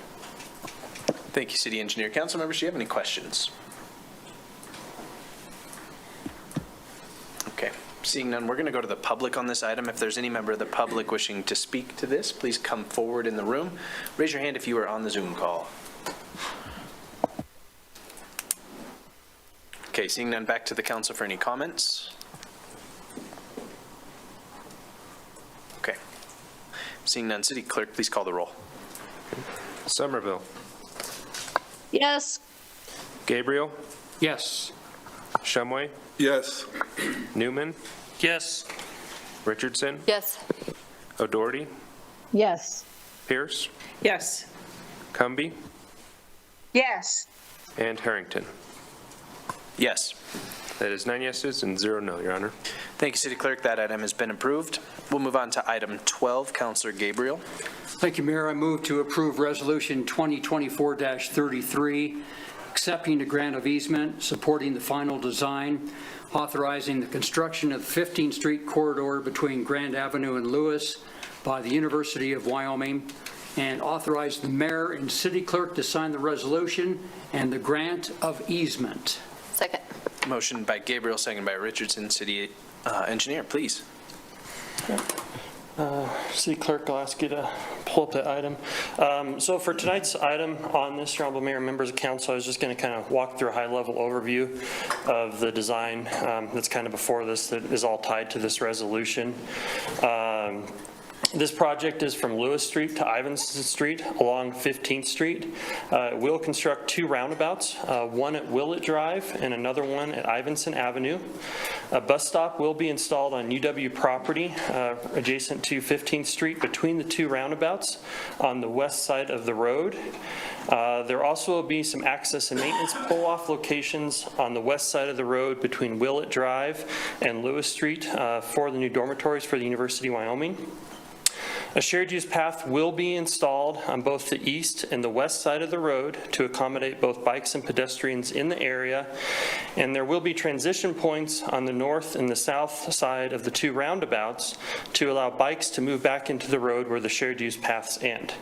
Thank you, City Engineer. Council members, do you have any questions? Okay, seeing none, we're going to go to the public on this item. If there's any member of the public wishing to speak to this, please come forward in the room. Raise your hand if you are on the Zoom call. Okay, seeing none, back to the council for any comments. Okay. Seeing none, City Clerk, please call the roll. Somerville? Yes. Gabriel? Yes. Shumway? Yes. Newman? Yes. Richardson? Yes. O'Doherty? Yes. Pierce? Yes. Cumbie? Yes. And Harrington. Yes. That is 9 yeses and 0 no, Your Honor. Thank you, City Clerk. That item has been approved. We'll move on to item 12. Councilor Gabriel. Thank you, Mayor. I move to approve Resolution 2024-33, accepting the grant of easement, supporting the final design, authorizing the construction of the 15th Street corridor between Grand Avenue and Lewis by the University of Wyoming, and authorize the mayor and city clerk to sign the resolution and the grant of easement. Second. Motion by Gabriel, second by Richardson. City Engineer, please. City Clerk, I'll ask you to pull up the item. So for tonight's item on this, Your Honorable Mayor and members of council, I was just going to kind of walk through a high-level overview of the design that's kind of before this, that is all tied to this resolution. This project is from Lewis Street to Ivinson Street along 15th Street. It will construct two roundabouts, one at Willett Drive and another one at Ivinson Avenue. A bus stop will be installed on UW property adjacent to 15th Street between the two roundabouts on the west side of the road. There also will be some access and maintenance pull-off locations on the west side of the road between Willett Drive and Lewis Street for the new dormitories for the University of Wyoming. A shared use path will be installed on both the east and the west side of the road to accommodate both bikes and pedestrians in the area. And there will be transition points on the north and the south side of the two roundabouts to allow bikes to move back into the road where the shared use paths end.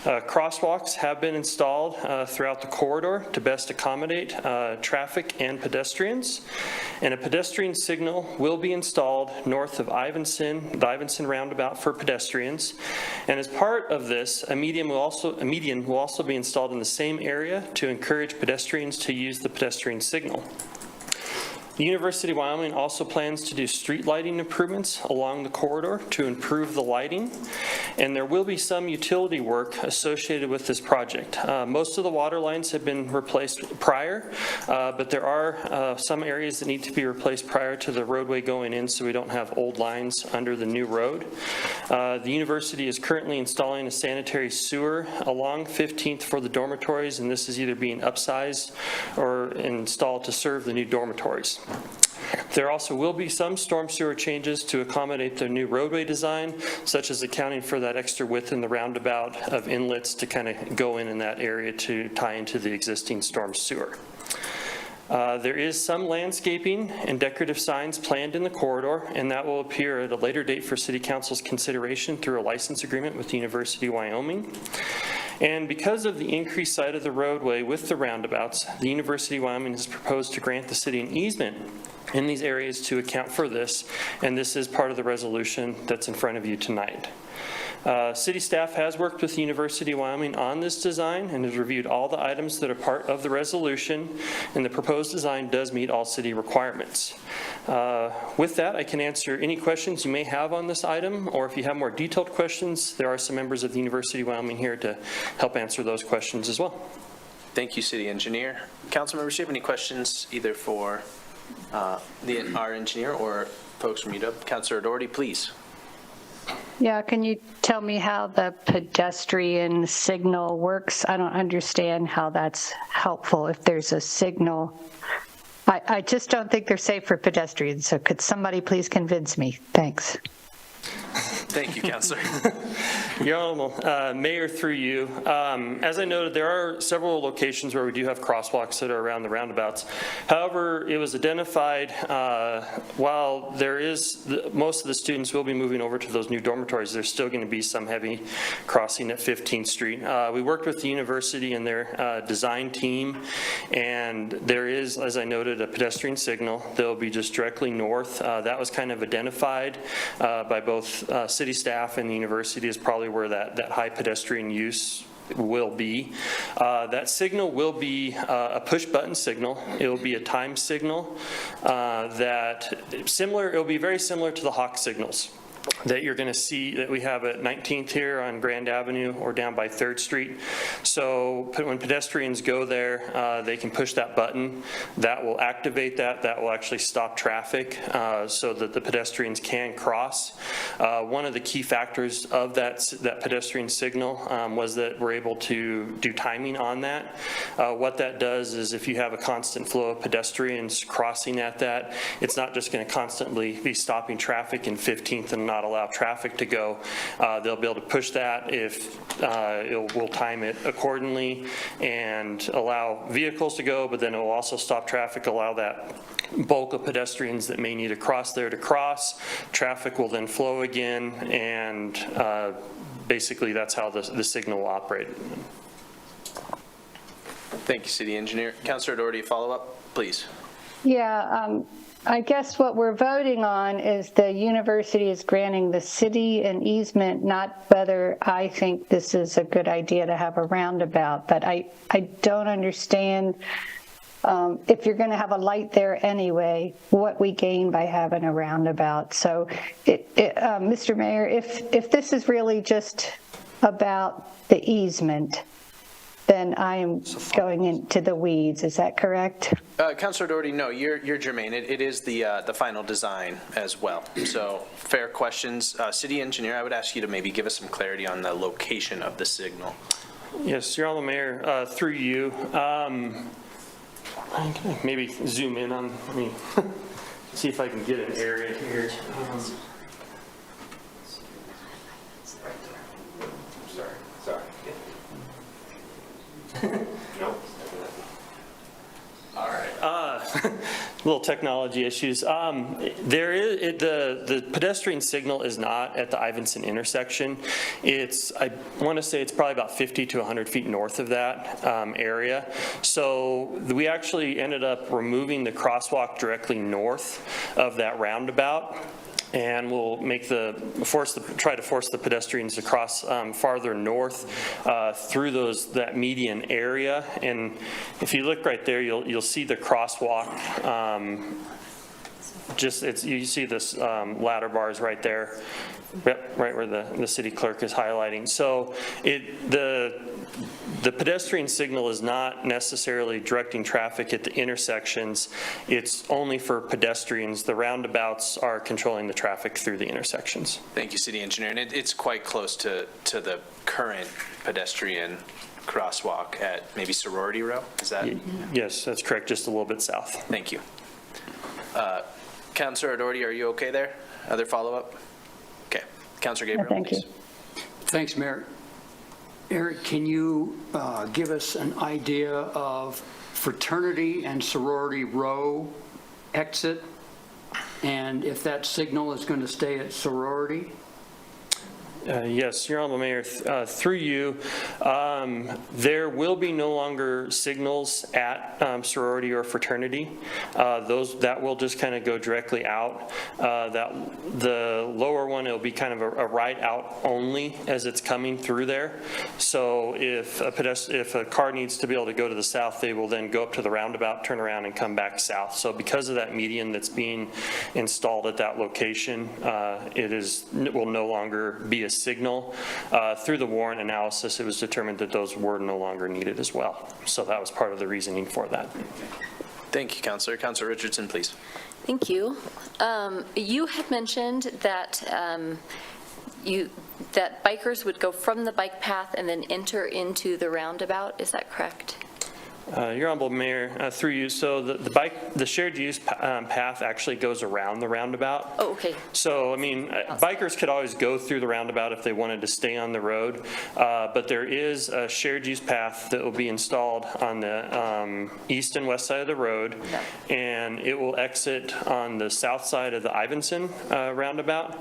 Crosswalks have been installed throughout the corridor to best accommodate traffic and pedestrians. And a pedestrian signal will be installed north of Ivinson, the Ivinson roundabout for pedestrians. And as part of this, a median will also be installed in the same area to encourage pedestrians to use the pedestrian signal. The University of Wyoming also plans to do street lighting improvements along the corridor to improve the lighting. and there will be some utility work associated with this project. Most of the water lines have been replaced prior, but there are some areas that need to be replaced prior to the roadway going in, so we don't have old lines under the new road. The university is currently installing a sanitary sewer along 15th for the dormitories, and this is either being upsized or installed to serve the new dormitories. There also will be some storm sewer changes to accommodate the new roadway design, such as accounting for that extra width in the roundabout of inlets to kind of go in that area to tie into the existing storm sewer. There is some landscaping and decorative signs planned in the corridor, and that will appear at a later date for City Council's consideration through a license agreement with the University of Wyoming. And because of the increased side of the roadway with the roundabouts, the University of Wyoming has proposed to grant the city an easement in these areas to account for this, and this is part of the resolution that's in front of you tonight. City staff has worked with the University of Wyoming on this design and has reviewed all the items that are part of the resolution, and the proposed design does meet all city requirements. With that, I can answer any questions you may have on this item, or if you have more detailed questions, there are some members of the University of Wyoming here to help answer those questions as well. Thank you, City Engineer. Council members, do you have any questions either for our engineer or folks from UW? Councilor Doherty, please. Yeah, can you tell me how the pedestrian signal works? I don't understand how that's helpful if there's a signal. I just don't think they're safe for pedestrians, so could somebody please convince me? Thanks. Thank you, Councilor. Your Honorable Mayor, through you, as I noted, there are several locations where we do have crosswalks that are around the roundabouts. However, it was identified while there is, most of the students will be moving over to those new dormitories, there's still going to be some heavy crossing at 15th Street. We worked with the university and their design team, and there is, as I noted, a pedestrian signal that will be just directly north. That was kind of identified by both city staff and the university is probably where that high pedestrian use will be. That signal will be a push button signal. It will be a time signal it will be very similar to the Hawk signals that you're going to see that we have at 19th here on Grand Avenue or down by 3rd Street. So when pedestrians go there, they can push that button. That will activate that. That will actually stop traffic so that the pedestrians can cross. One of the key factors of that pedestrian signal was that we're able to do timing on that. What that does is if you have a constant flow of pedestrians crossing at that, it's not just going to constantly be stopping traffic in 15th and not allow traffic to go. They'll be able to push that if we'll time it accordingly and allow vehicles to go, but then it will also stop traffic, allow that bulk of pedestrians that may need to cross there to cross. Traffic will then flow again, and basically that's how the signal will operate. Thank you, City Engineer. Councilor Doherty, follow up, please. Yeah, I guess what we're voting on is the university is granting the city an easement, not whether I think this is a good idea to have a roundabout. But I don't understand if you're going to have a light there anyway, what we gain by having a roundabout. So, Mr. Mayor, if this is really just about the easement, then I am going into the weeds. Is that correct? Councilor Doherty, no, you're germane. It is the final design as well. So fair questions. City Engineer, I would ask you to maybe give us some clarity on the location of the signal. Yes, Your Honor, Mayor, through you. Maybe zoom in on, let me see if I can get an area here. Nope. All right. Little technology issues. There is the pedestrian signal is not at the Ivinson intersection. I want to say it's probably about 50 to 100 feet north of that area. So we actually ended up removing the crosswalk directly north of that roundabout. And we'll try to force the pedestrians across farther north through that median area. And if you look right there, you'll see the crosswalk just, you see this ladder bars right there, yep, right where the city clerk is highlighting. So the pedestrian signal is not necessarily directing traffic at the intersections. It's only for pedestrians. The roundabouts are controlling the traffic through the intersections. Thank you, City Engineer. And it's quite close to the current pedestrian crosswalk at maybe Sorority Row, is that? Yes, that's correct, just a little bit south. Thank you. Councilor Doherty, are you okay there? Other follow-up? Okay. Councilor Gabriel, Thank you. please. Thanks, Mayor. Eric, can you give us an idea of fraternity and sorority row exit, and if that signal is going to stay at sorority? Yes, Your Honorable Mayor, through you, there will be no longer signals at sorority or fraternity. That will just kind of go directly out. The lower one, it'll be kind of a right out only as it's coming through there. So if a car needs to be able to go to the south, they will then go up to the roundabout, turn around, and come back south. So because of that median that's being installed at that location, it will no longer be a signal. Through the warrant analysis, it was determined that those were no longer needed as well. So that was part of the reasoning for that. Thank you, Councilor. Councilor Richardson, please. Thank you. You had mentioned that that bikers would go from the bike path and then enter into the roundabout. Is that correct? Your Honorable Mayor, through you, so the shared use path actually goes around the roundabout. Oh, okay. So, I mean, bikers could always go through the roundabout if they wanted to stay on the road, but there is a shared use path that will be installed on the east and west side of the road, and it will exit on the south side of the Ivinson roundabout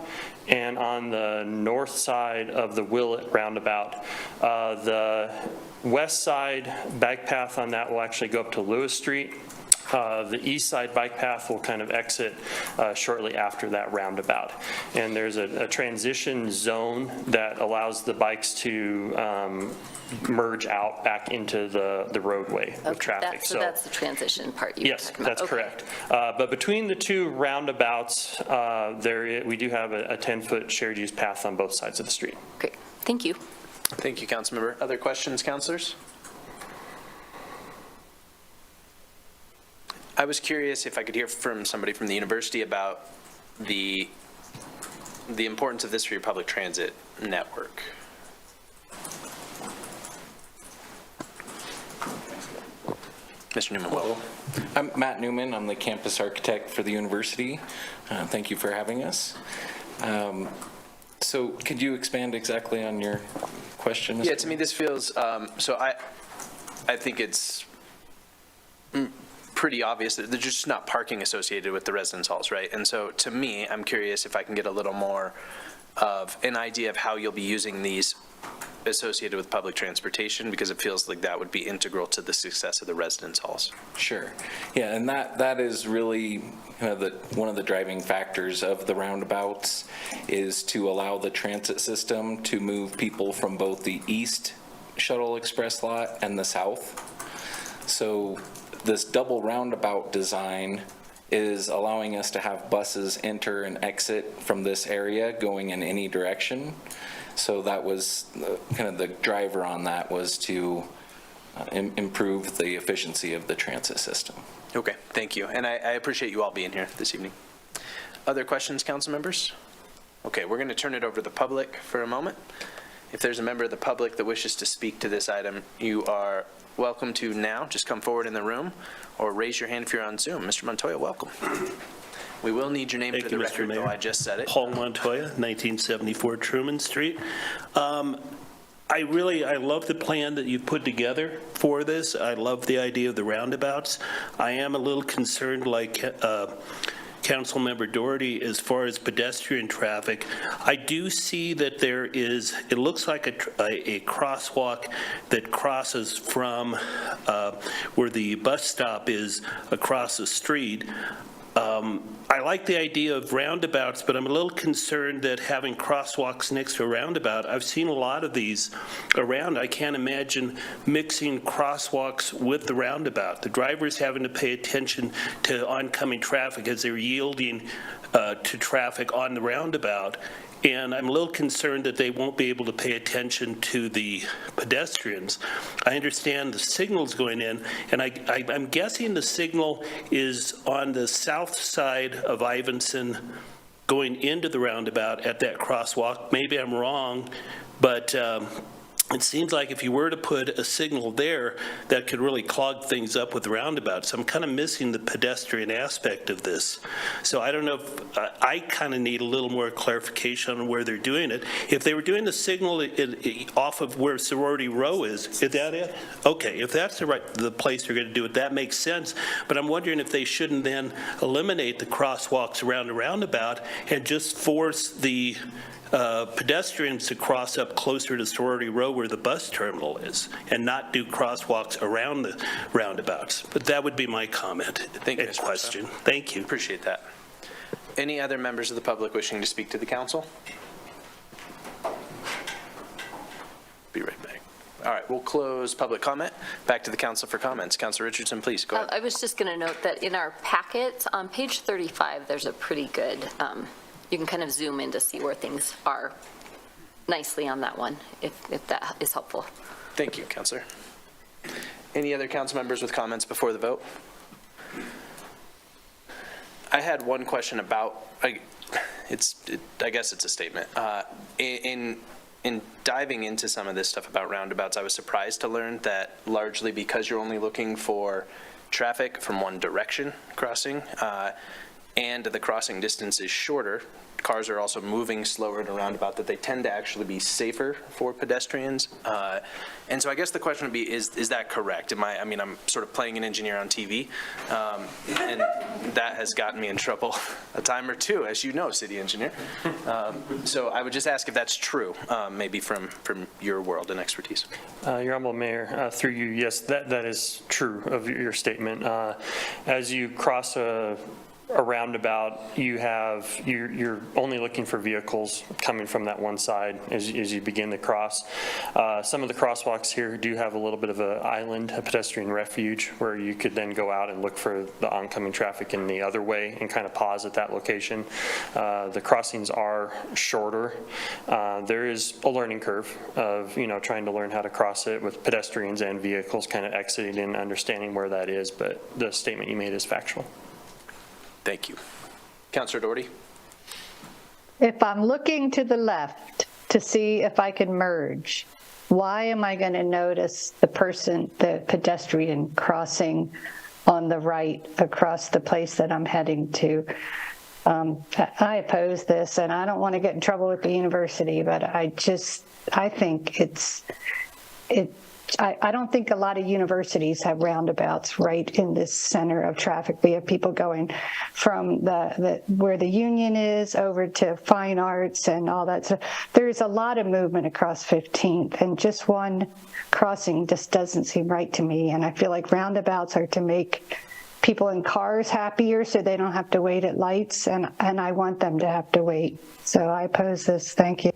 and on the north side of the Willett roundabout. The west side bike path on that will actually go up to Lewis Street. The east side bike path will kind of exit shortly after that roundabout. And there's a transition zone that allows the bikes to merge out back into the roadway with traffic. So that's the transition part you were talking about. Yes, that's correct. But between the two roundabouts, we do have a 10-foot shared use path on both sides of the street. Great, thank you. Thank you, Councilmember. Other questions, councilors? I was curious if I could hear from somebody from the university about the importance of this for your public transit network. Mr. Newman. Hello. I'm Matt Newman. I'm the campus architect for the university. Thank you for having us. So could you expand exactly on your question? Yeah, to me this feels, so I think it's pretty obvious that there's just not parking associated with the residence halls, right? And so to me, I'm curious if I can get a little more of an idea of how you'll be using these associated with public transportation, because it feels like that would be integral to the success of the residence halls. Sure. Yeah, and that is really one of the driving factors of the roundabouts, is to allow the transit system to move people from both the east shuttle express lot and the south. So this double roundabout design is allowing us to have buses enter and exit from this area going in any direction. So that was kind of the driver on that, was to improve the efficiency of the transit system. Okay, thank you. And I appreciate you all being here this evening. Other questions, council members? Okay, we're going to turn it over to the public for a moment. If there's a member of the public that wishes to speak to this item, you are welcome to now. Just come forward in the room or raise your hand if you're on Zoom. Mr. Montoya, welcome. We will need your name for the record, though I just said it. Paul Montoya, 1974 Truman Street. I love the plan that you've put together for this. I love the idea of the roundabouts. I am a little concerned, like Councilmember Doherty, as far as pedestrian traffic. I do see that there is, it looks like a crosswalk that crosses from where the bus stop is across the street. I like the idea of roundabouts, but I'm a little concerned that having crosswalks next to a roundabout, I've seen a lot of these around. I can't imagine mixing crosswalks with the roundabout. The drivers having to pay attention to oncoming traffic as they're yielding to traffic on the roundabout. And I'm a little concerned that they won't be able to pay attention to the pedestrians. I understand the signal's going in, and I'm guessing the signal is on the south side of Ivinson going into the roundabout at that crosswalk. Maybe I'm wrong, but it seems like if you were to put a signal there, that could really clog things up with the roundabout. So I'm kind of missing the pedestrian aspect of this. So I don't know if, I kind of need a little more clarification on where they're doing it. If they were doing the signal off of where Sorority Row is that it? Okay, if that's the place they're going to do it, that makes sense. But I'm wondering if they shouldn't then eliminate the crosswalks around the roundabout and just force the pedestrians to cross up closer to Sorority Row where the bus terminal is and not do crosswalks around the roundabouts. But that would be my comment and question. Thank you. Appreciate that. Any other members of the public wishing to speak to the council? Be right back. All right, we'll close public comment. Back to the council for comments. Councilor Richardson, please, go ahead. I was just going to note that in our packet, on page 35, there's a pretty good, you can kind of zoom in to see where things are nicely on that one, if that is helpful. Thank you, Councilor. Any other council members with comments before the vote? I had one question about, I guess it's a statement. In diving into some of this stuff about roundabouts, I was surprised to learn that largely because you're only looking for traffic from one direction crossing, and the crossing distance is shorter, cars are also moving slower in a roundabout, that they tend to actually be safer for pedestrians. And so I guess the question would be, is that correct? I'm sort of playing an engineer on TV, and that has gotten me in trouble a time or two, as you know, city engineer. So I would just ask if that's true, maybe from your world and expertise. Your Honorable Mayor, through you, yes, that is true of your statement. As you cross a roundabout, you're only looking for vehicles coming from that one side as you begin to cross. Some of the crosswalks here do have a little bit of an island, a pedestrian refuge, where you could then go out and look for the oncoming traffic in the other way and kind of pause at that location. The crossings are shorter. There is a learning curve of trying to learn how to cross it with pedestrians and vehicles kind of exiting and understanding where that is, but the statement you made is factual. Thank you. Councilor Doherty? If I'm looking to the left to see if I can merge, why am I going to notice the pedestrian crossing on the right across the place that I'm heading to? I oppose this, and I don't want to get in trouble with the university, but I think I don't think a lot of universities have roundabouts right in this center of traffic. We have people going from where the Union is over to Fine Arts and all that. So there's a lot of movement across 15th, and just one crossing just doesn't seem right to me. And I feel like roundabouts are to make people in cars happier so they don't have to wait at lights, and I want them to have to wait. So I oppose this. Thank you.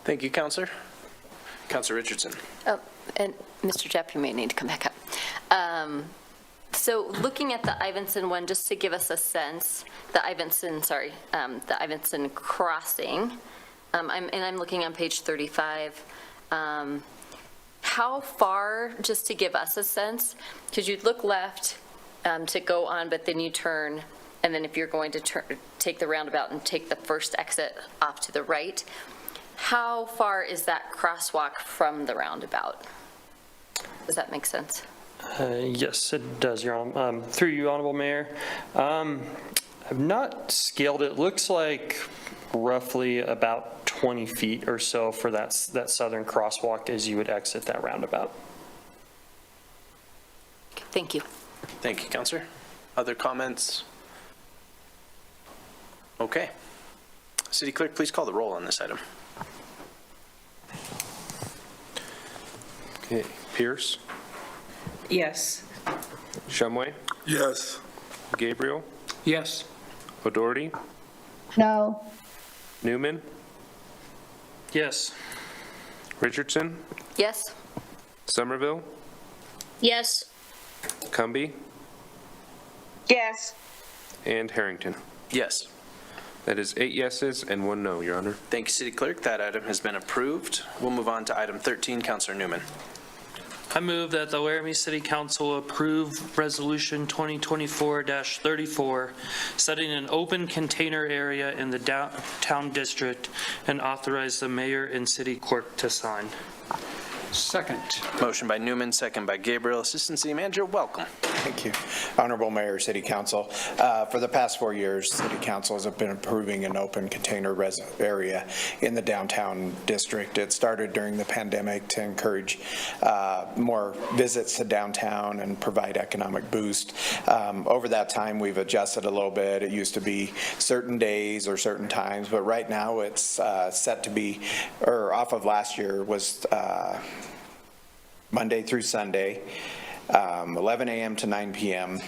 Thank you, Councilor. Councilor Richardson. Oh, and Mr. Jeff, you may need to come back up. So looking at the Ivinson one, just to give us a sense, the Ivinson crossing, I'm looking on page 35. How far, just to give us a sense, because you'd look left to go on, but then you turn, and then if you're going to take the roundabout and take the first exit off to the right, how far is that crosswalk from the roundabout? Does that make sense? Yes, it does, Your Honor. Through you, Honorable Mayor. I've not scaled it. Looks like roughly about 20 feet or so for that southern crosswalk as you would exit that roundabout. Thank you. Thank you, Councilor. Other comments? Okay. City Clerk, please call the roll on this item. Okay, Pierce? Yes. Shumway? Yes. Gabriel? Yes. O'Doherty, No. Newman, Yes. Richardson, Yes. Somerville, Yes. Cumby, Yes. and Harrington. Yes. That is 8 yeses and 1 no, Your Honor. Thank you, City Clerk. That item has been approved. We'll move on to item 13. Councilor Newman. I move that the Laramie City Council approve Resolution 2024-34, setting an open container area in the downtown district, and authorize the mayor and city clerk to sign. Second. Motion by Newman, second by Gabriel. Assistant City Manager, welcome. Thank you. Honorable Mayor, City Council. For the past 4 years, City Councils have been approving an open container area in the downtown district. It started during the pandemic to encourage more visits to downtown and provide economic boost. Over that time, we've adjusted a little bit. It used to be certain days or certain times, but right now it's set to be, or off of last year was Monday through Sunday, 11 a.m. to 9 p.m.,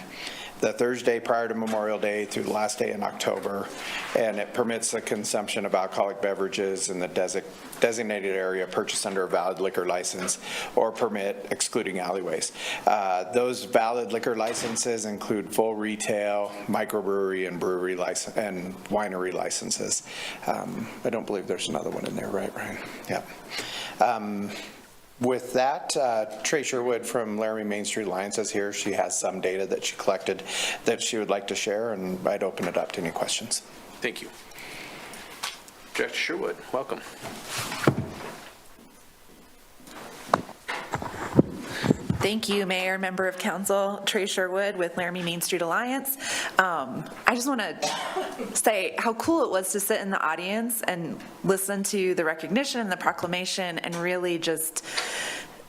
the Thursday prior to Memorial Day through the last day in October, and it permits the consumption of alcoholic beverages in the designated area purchased under a valid liquor license or permit excluding alleyways. Those valid liquor licenses include full retail, microbrewery, and brewery license and winery licenses. I don't believe there's another one in there, right, Ryan? Yeah. With that, Trey Sherwood from Laramie Main Street Alliance is here. She has some data that she collected that she would like to share, and I'd open it up to any questions. Thank you. Director Sherwood, welcome. Thank you, Mayor, Member of Council, Trey Sherwood with Laramie Main Street Alliance. I just want to say how cool it was to sit in the audience and listen to the recognition and the proclamation and really just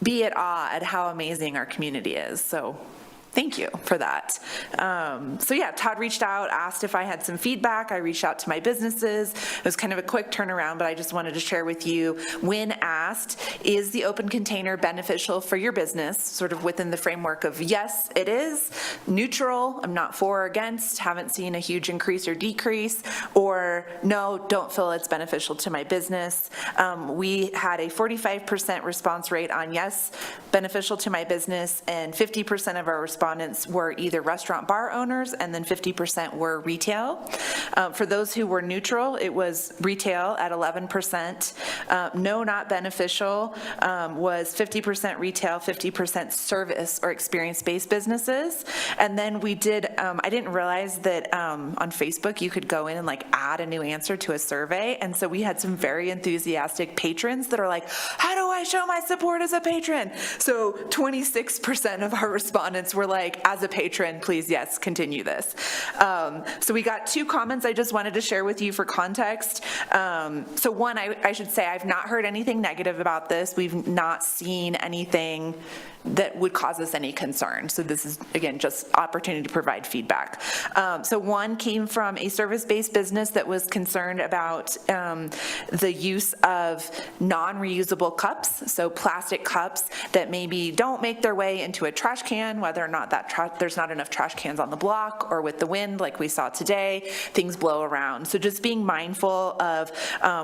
be at awe at how amazing our community is. So thank you for that. So yeah, Todd reached out, asked if I had some feedback. I reached out to my businesses. It was kind of a quick turnaround, but I just wanted to share with you, when asked, is the open container beneficial for your business? Sort of within the framework of yes, it is, neutral, I'm not for or against, haven't seen a huge increase or decrease, or no, don't feel it's beneficial to my business. We had a 45% response rate on yes, beneficial to my business, and 50% of our respondents were either restaurant bar owners, and then 50% were retail. For those who were neutral, it was retail at 11%. No, not beneficial was 50% retail, 50% service or experience-based businesses. And then we did, I didn't realize that on Facebook you could go in and like add a new answer to a survey. And so we had some very enthusiastic patrons that are like, how do I show my support as a patron? So 26% of our respondents were like, as a patron, please, yes, continue this. So we got 2 comments I just wanted to share with you for context. So one, I should say, I've not heard anything negative about this. We've not seen anything that would cause us any concern. So this is, again, just opportunity to provide feedback. So one came from a service-based business that was concerned about the use of non-reusable cups, so plastic cups that maybe don't make their way into a trash can, whether or not that there's not enough trash cans on the block, or with the wind like we saw today, things blow around. So just being mindful of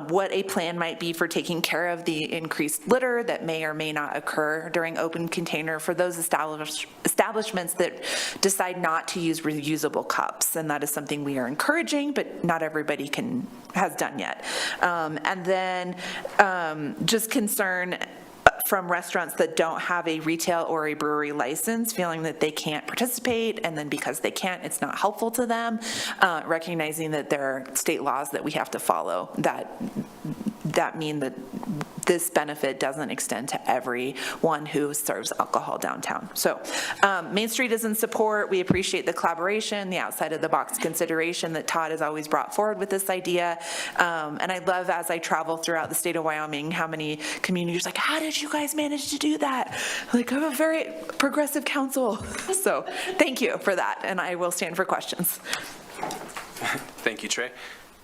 what a plan might be for taking care of the increased litter that may or may not occur during open container for those establishments that decide not to use reusable cups. And that is something we are encouraging, but not everybody has done yet. And then just concern from restaurants that don't have a retail or a brewery license, feeling that they can't participate, and then because they can't, it's not helpful to them, recognizing that there are state laws that we have to follow that mean that this benefit doesn't extend to everyone who serves alcohol downtown. So Main Street is in support. We appreciate the collaboration, the outside of the box consideration that Todd has always brought forward with this idea. And I love, as I travel throughout the state of Wyoming, how many communities are like, how did you guys manage to do that? Like, I'm a very progressive council. So thank you for that, and I will stand for questions. Thank you, Trey.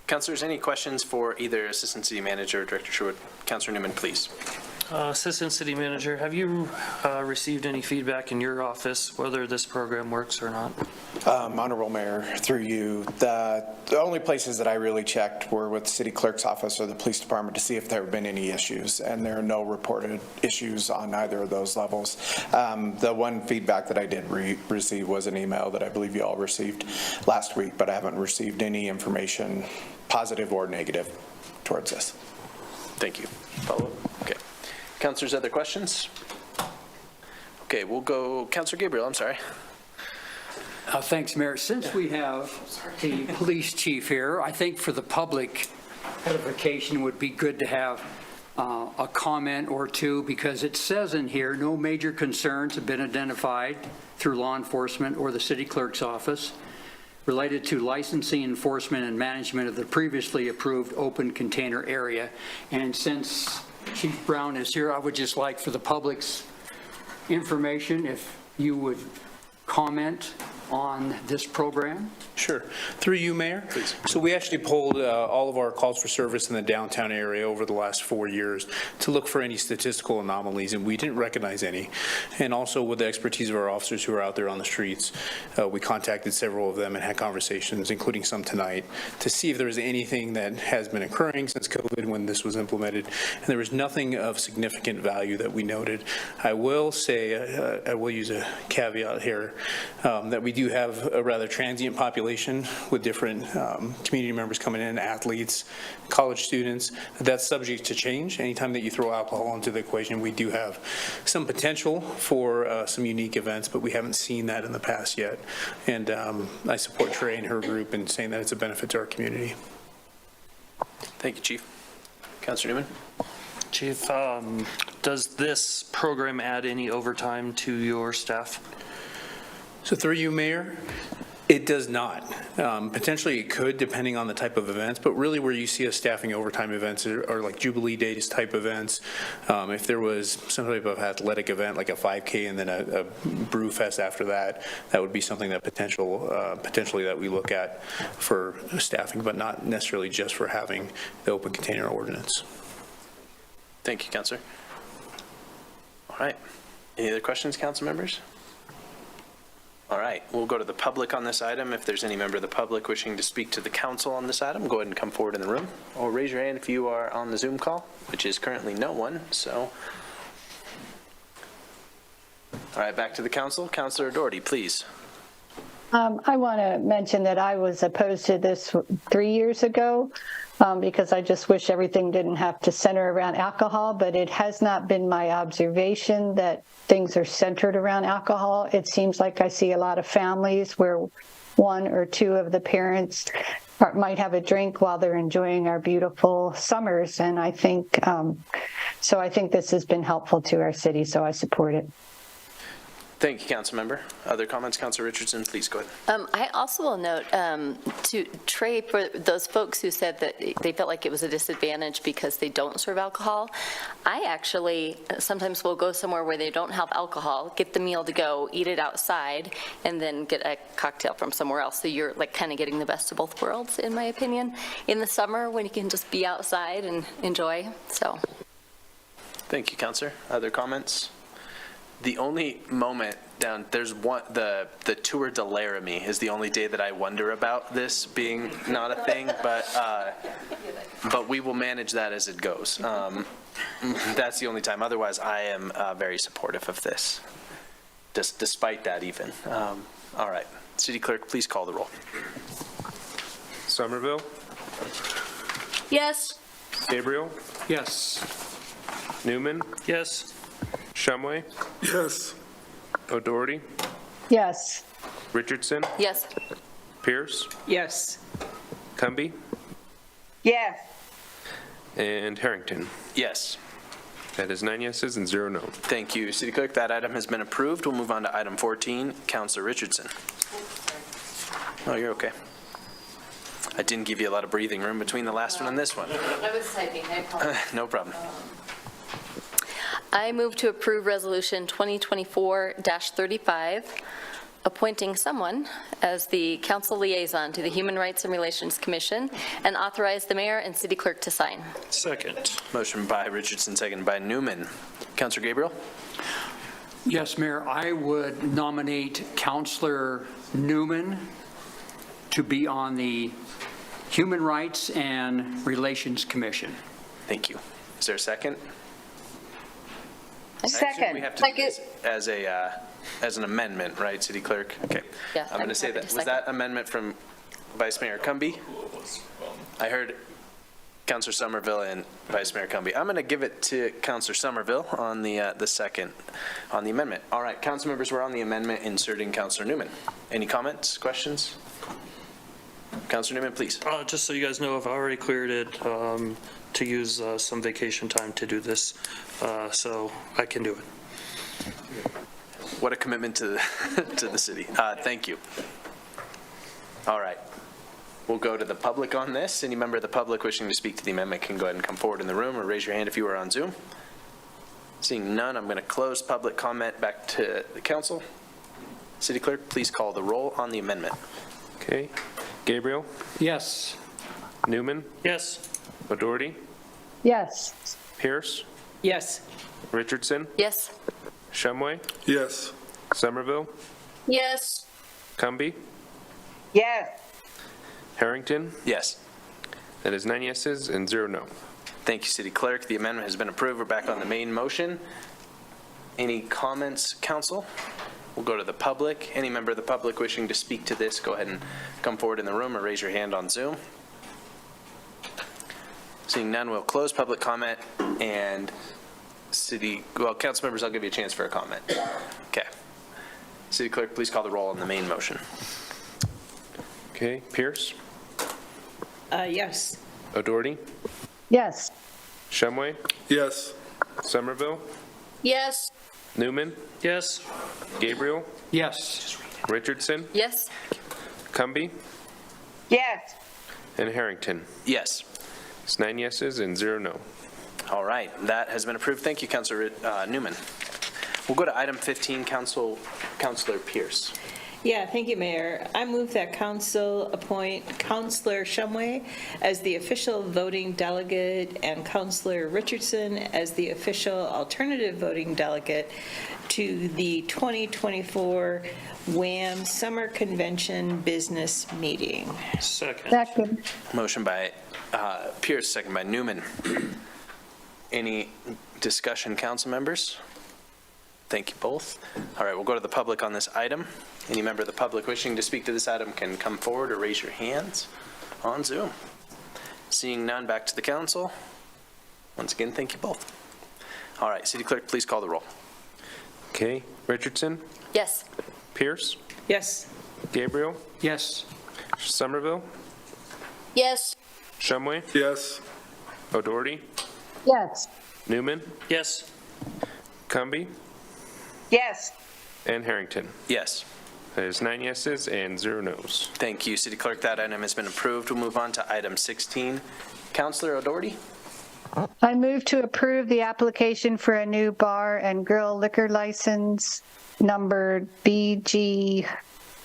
Councilors, any questions for either Assistant City Manager or Director Sherwood? Councilor Newman, please. Assistant City Manager, have you received any feedback in your office whether this program works or not? Honorable Mayor, through you, the only places that I really checked were with the city clerk's office or the police department to see if there have been any issues, and there are no reported issues on either of those levels. The one feedback that I did receive was an email that I believe you all received last week, but I haven't received any information, positive or negative, towards this. Thank you. Follow up? Okay. Councilors, other questions? Okay, we'll go, Councilor Gabriel, I'm sorry. Thanks, Mayor. Since we have the police chief here, I think for the public edification would be good to have a comment or two, because it says in here, no major concerns have been identified through law enforcement or the city clerk's office related to licensing, enforcement, and management of the previously approved open container area. And since Chief Brown is here, I would just like for the public's information, if you would comment on this program. Sure. Through you, Mayor. Please. So we actually polled all of our calls for service in the downtown area over the last 4 years to look for any statistical anomalies, and we didn't recognize any. And also with the expertise of our officers who are out there on the streets, we contacted several of them and had conversations, including some tonight, to see if there was anything that has been occurring since COVID when this was implemented. And there was nothing of significant value that we noted. I will say, I will use a caveat here, that we do have a rather transient population with different community members coming in, athletes, college students. That's subject to change. Anytime that you throw alcohol into the equation, we do have some potential for some unique events, but we haven't seen that in the past yet. And I support Trey and her group in saying that it's a benefit to our community. Thank you, Chief. Councilor Newman? Chief, does this program add any overtime to your staff? So through you, Mayor, it does not. Potentially it could, depending on the type of events, but really where you see us staffing overtime events are like Jubilee Days type events. If there was some type of athletic event like a 5K and then a brew fest after that, that would be something that potentially that we look at for staffing, but not necessarily just for having the open container ordinance. Thank you, Councilor. All right. Any other questions, council members? All right, we'll go to the public on this item. If there's any member of the public wishing to speak to the council on this item, go ahead and come forward in the room, or raise your hand if you are on the Zoom call, which is currently no one, so. All right, back to the council. Councilor Doherty, please. I want to mention that I was opposed to this 3 years ago because I just wish everything didn't have to center around alcohol, but it has not been my observation that things are centered around alcohol. It seems like I see a lot of families where one or two of the parents might have a drink while they're enjoying our beautiful summers, and I think this has been helpful to our city, so I support it. Thank you, council member. Other comments? Councilor Richardson, please go ahead. I also will note to Trey, for those folks who said that they felt like it was a disadvantage because they don't serve alcohol, I actually sometimes will go somewhere where they don't have alcohol, get the meal to go, eat it outside, and then get a cocktail from somewhere else. So you're like kind of getting the best of both worlds, in my opinion, in the summer when you can just be outside and enjoy. So. Thank you, councilor. Other comments? The only moment there's one, the Tour de Laramie is the only day that I wonder about this being not a thing, but we will manage that as it goes. That's the only time. Otherwise, I am very supportive of this, despite that even. All right. City Clerk, please call the roll. Somerville? Yes. Gabriel? Yes. Newman? Yes. Shumway? Yes. O'Doherty? Yes. Richardson? Yes. Pierce? Yes. Cumby? Yes. And Harrington? Yes. That is 9 yeses and 0 no. Thank you, City Clerk. That item has been approved. We'll move on to item 14. Councilor Richardson. Oh, you're okay. I didn't give you a lot of breathing room between the last one and this one. I was typing. I apologize. No problem. I move to approve Resolution 2024-35, appointing someone as the council liaison to the Human Rights and Relations Commission and authorize the mayor and city clerk to sign. Second. Motion by Richardson, seconded by Newman. Councilor Gabriel? Yes, Mayor, I would nominate Counselor Newman to be on the Human Rights and Relations Commission. Thank you. Is there a second? Second. We have to do this as an amendment, right, City Clerk? Okay. Yeah, I'm going to say happy that. to Was second. that amendment from Vice Mayor Cumby? I heard Councilor Somerville and Vice Mayor Cumby. I'm going to give it to Councilor Somerville on the second, on the amendment. All right, council members, we're on the amendment inserting Councilor Newman. Any comments, questions? Councilor Newman, please. Just so you guys know, I've already cleared it to use some vacation time to do this, so I can do it. What a commitment to the city. Thank you. All right. We'll go to the public on this. Any member of the public wishing to speak to the amendment can go ahead and come forward in the room or raise your hand if you are on Zoom. Seeing none, I'm going to close public comment back to the council. City Clerk, please call the roll on the amendment. Okay. Gabriel? Yes. Newman? Yes. O'Doherty? Yes. Pierce? Yes. Richardson? Yes. Shumway? Yes. Somerville? Yes. Cumby? Yes. Harrington? Yes. That is 9 yeses and 0 no. Thank you, City Clerk. The amendment has been approved. We're back on the main motion. Any comments, council? We'll go to the public. Any member of the public wishing to speak to this, go ahead and come forward in the room or raise your hand on Zoom. Seeing none, we'll close public comment and council members, I'll give you a chance for a comment. Okay. City Clerk, please call the roll on the main motion. Okay. Pierce? Yes. O'Doherty? Yes. Shumway? Yes. Somerville? Yes. Newman? Yes. Gabriel? Yes. Richardson? Yes. Cumby? Yes. And Harrington? Yes. It's 9 yeses and 0 no. All right, that has been approved. Thank you, Councilor Newman. We'll go to item 15, Councilor Pierce. Yeah, thank you, Mayor. I move that council appoint Councilor Shumway as the official voting delegate and Councilor Richardson as the official alternative voting delegate to the 2024 WHAM Summer Convention Business Meeting. Second. Motion by Pierce, second by Newman. Any discussion, council members? Thank you both. All right, we'll go to the public on this item. Any member of the public wishing to speak to this item can come forward or raise your hands on Zoom. Seeing none, back to the council. Once again, thank you both. All right, City Clerk, please call the roll. Okay. Richardson? Yes. Pierce? Yes. Gabriel? Yes. Somerville? Yes. Shumway? Yes. O'Doherty? Yes. Newman? Yes. Cumby? Yes. And Harrington? Yes. That is 9 yeses and 0 no's. Thank you, City Clerk. That item has been approved. We'll move on to item 16. Councilor O'Doherty? I move to approve the application for a new bar and grill liquor license numbered BG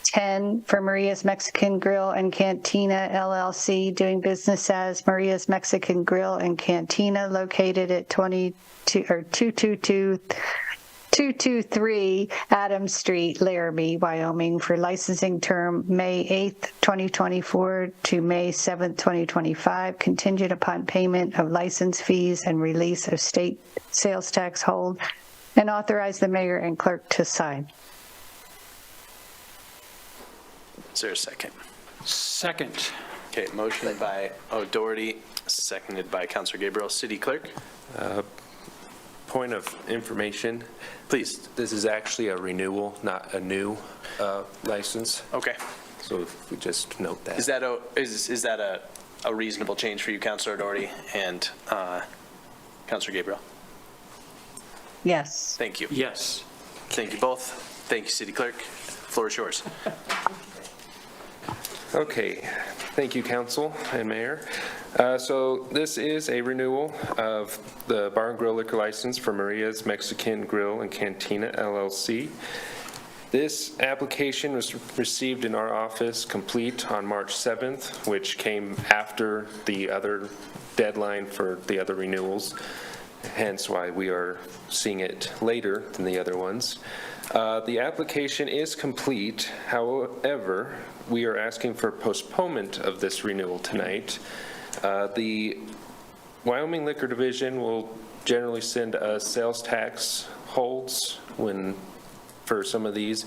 10 for Maria's Mexican Grill and Cantina LLC, doing business as Maria's Mexican Grill and Cantina, located at 223 Adams Street, Laramie, Wyoming, for licensing term May 8th, 2024 to May 7th, 2025, contingent upon payment of license fees and release of state sales tax hold, and authorize the mayor and clerk to sign. Is there a second? Second. Okay, motion by O'Doherty, seconded by Councilor Gabriel. City Clerk? Point of information. Please. This is actually a renewal, not a new license. Okay. So if we just note that. Is that a reasonable change for you, Councilor O'Doherty and Councilor Gabriel? Yes. Thank you. Yes. Thank you both. Thank you, City Clerk. Floor is yours. Okay, thank you, council and mayor. So this is a renewal of the bar and grill liquor license for Maria's Mexican Grill and Cantina LLC. This application was received in our office complete on March 7th, which came after the other deadline for the other renewals, hence why we are seeing it later than the other ones. The application is complete. However, we are asking for postponement of this renewal tonight. The Wyoming Liquor Division will generally send us sales tax holds for some of these,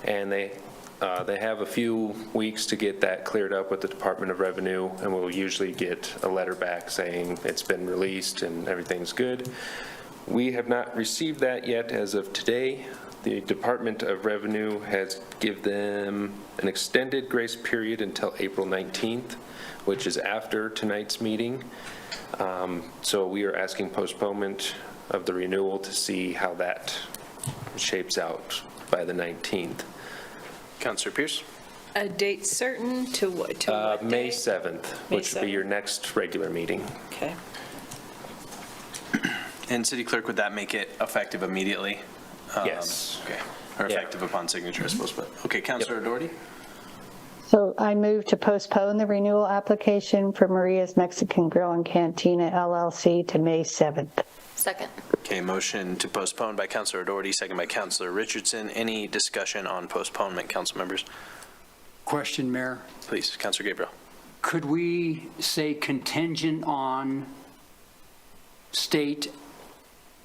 and they have a few weeks to get that cleared up with the Department of Revenue, and we'll usually get a letter back saying it's been released and everything's good. We have not received that yet as of today. The Department of Revenue has given them an extended grace period until April 19th, which is after tonight's meeting. So we are asking postponement of the renewal to see how that shapes out by the 19th. Councillor Pierce? A date certain to what May date? 7th, which will be your next regular meeting. Okay. And City Clerk, would that make it effective immediately? Yes. Okay, or effective upon signature, I suppose, but, okay, Councillor Doherty? So I move to postpone the renewal application for Maria's Mexican Grill and Cantina LLC to May 7th. Second. Okay, motion to postpone by Councillor Doherty, second by Councillor Richardson. Any discussion on postponement, council members? Question, Mayor. Please, Councillor Gabriel. Could we say contingent on state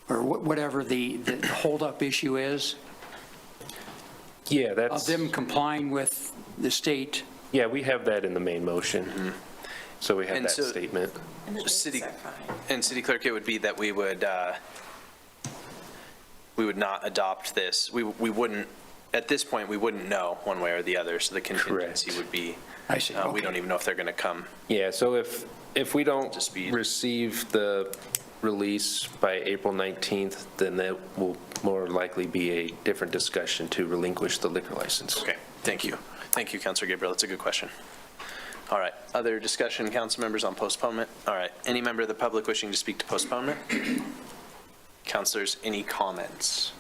or whatever the holdup issue is? Yeah, Of that's, them complying with the state? yeah, we have that in the main motion. So we have And that so- statement. City Clerk, it would be that we would not adopt this. We wouldn't, at this point, we wouldn't know one way or the other, so the contingency would be, I see, we okay. don't even know if they're going to come. Yeah, so if we don't To speed. receive the release by April 19th, then that will more likely be a different discussion to relinquish the liquor license. Okay, thank you. Thank you, Councillor Gabriel. That's a good question. All right, other discussion, council members, on postponement? All right, any member of the public wishing to speak to postponement? Councilors, any comments?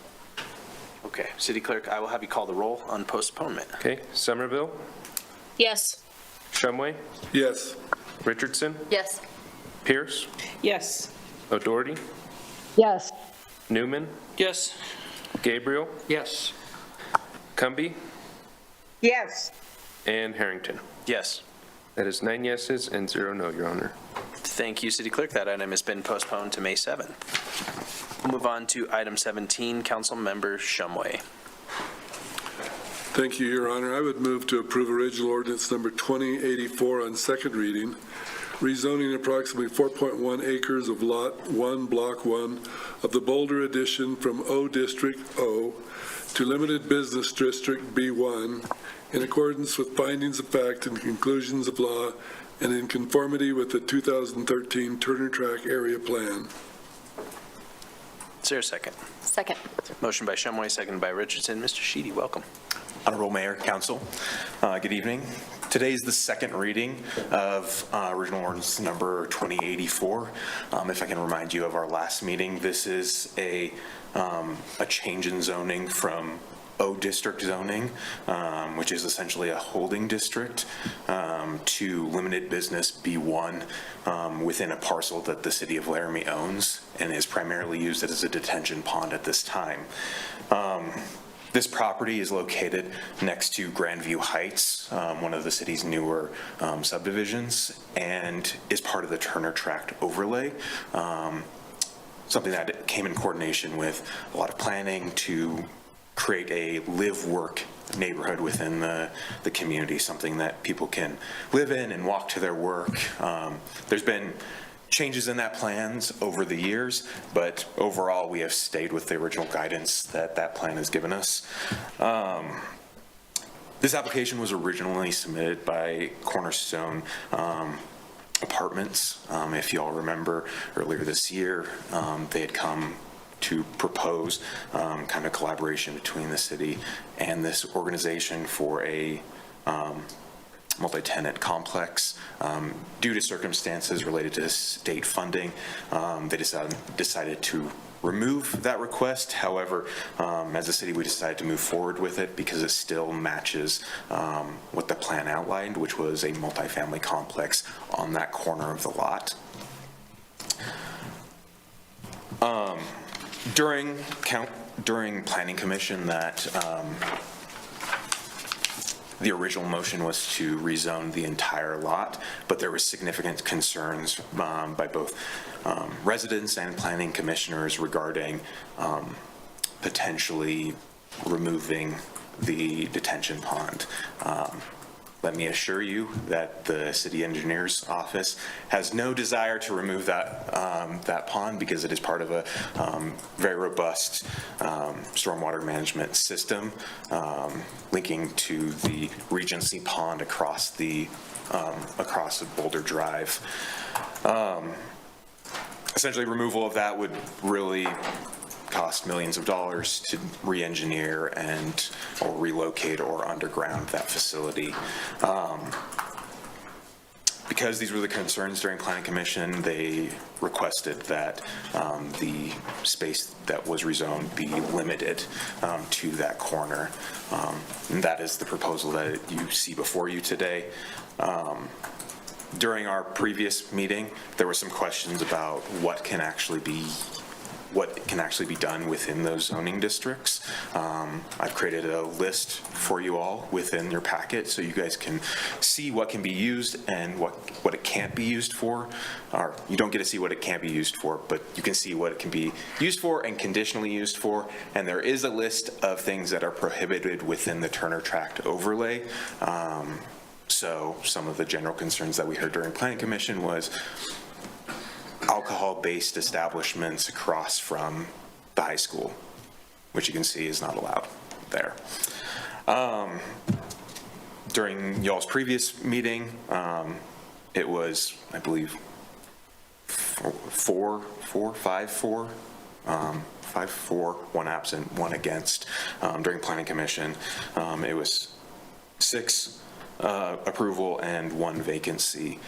Okay, City Clerk, I will have you call the roll on postponement. Okay, Somerville, Yes. Shumway, Yes. Richardson, Yes. Pierce, Yes. O'Doherty, Yes. Newman, Yes. Gabriel, Yes. Cumby, Yes. and Harrington. Yes. That is 9 yeses and 0 no, Your Honor. Thank you, City Clerk. That item has been postponed to May 7th. We'll move on to item 17, Council Member Shumway. Thank you, Your Honor. I would move to approve original ordinance number 2084 on second reading, rezoning approximately 4.1 acres of Lot 1, Block 1 of the Boulder addition from O District O to Limited Business District B1 in accordance with findings of fact and conclusions of law and in conformity with the 2013 Turner Track Area Plan. Is there a second? Second. Motion by Shumway, seconded by Richardson. Mr. Sheedy, welcome. Honorable Mayor, Council, good evening. Today is the second reading of original ordinance number 2084. If I can remind you of our last meeting, this is a change in zoning from O district zoning, which is essentially a holding district, to limited business B1 within a parcel that the city of Laramie owns and is primarily used as a detention pond at this time. This property is located next to Grandview Heights, one of the city's newer subdivisions, and is part of the Turner Tract overlay. Something that came in coordination with a lot of planning to create a live-work neighborhood within the community, something that people can live in and walk to their work. There's been changes in that plans over the years, but overall we have stayed with the original guidance that plan has given us. This application was originally submitted by Cornerstone Apartments. If you all remember, earlier this year, they had come to propose kind of collaboration between the city and this organization for a multi-tenant complex. Due to circumstances related to state funding, they decided to remove that request. However, as a city, we decided to move forward with it because it still matches what the plan outlined, which was a multifamily complex on that corner of the lot. During Planning Commission, the original motion was to rezone the entire lot, but there was significant concerns by both residents and planning commissioners regarding potentially removing the detention pond. Let me assure you that the city engineer's office has no desire to remove that pond because it is part of a very robust stormwater management system linking to the Regency Pond across of Boulder Drive. Essentially, removal of that would really cost millions of dollars to re-engineer or relocate or underground that facility. Because these were the concerns during Planning Commission, they requested that the space that was rezoned be limited to that corner. And that is the proposal that you see before you today. During our previous meeting, there were some questions about what can actually be done within those zoning districts. I've created a list for you all within your packet so you guys can see what can be used and what it can't be used for. Or you don't get to see what it can't be used for, but you can see what it can be used for and conditionally used for. And there is a list of things that are prohibited within the Turner Tract overlay. So some of the general concerns that we heard during Planning Commission was alcohol-based establishments across from the high school, which you can see is not allowed there. During y'all's previous meeting, it was, I believe, 5-4, 1 absent, 1 against. During Planning Commission, it was 6 approval and 1 vacancy.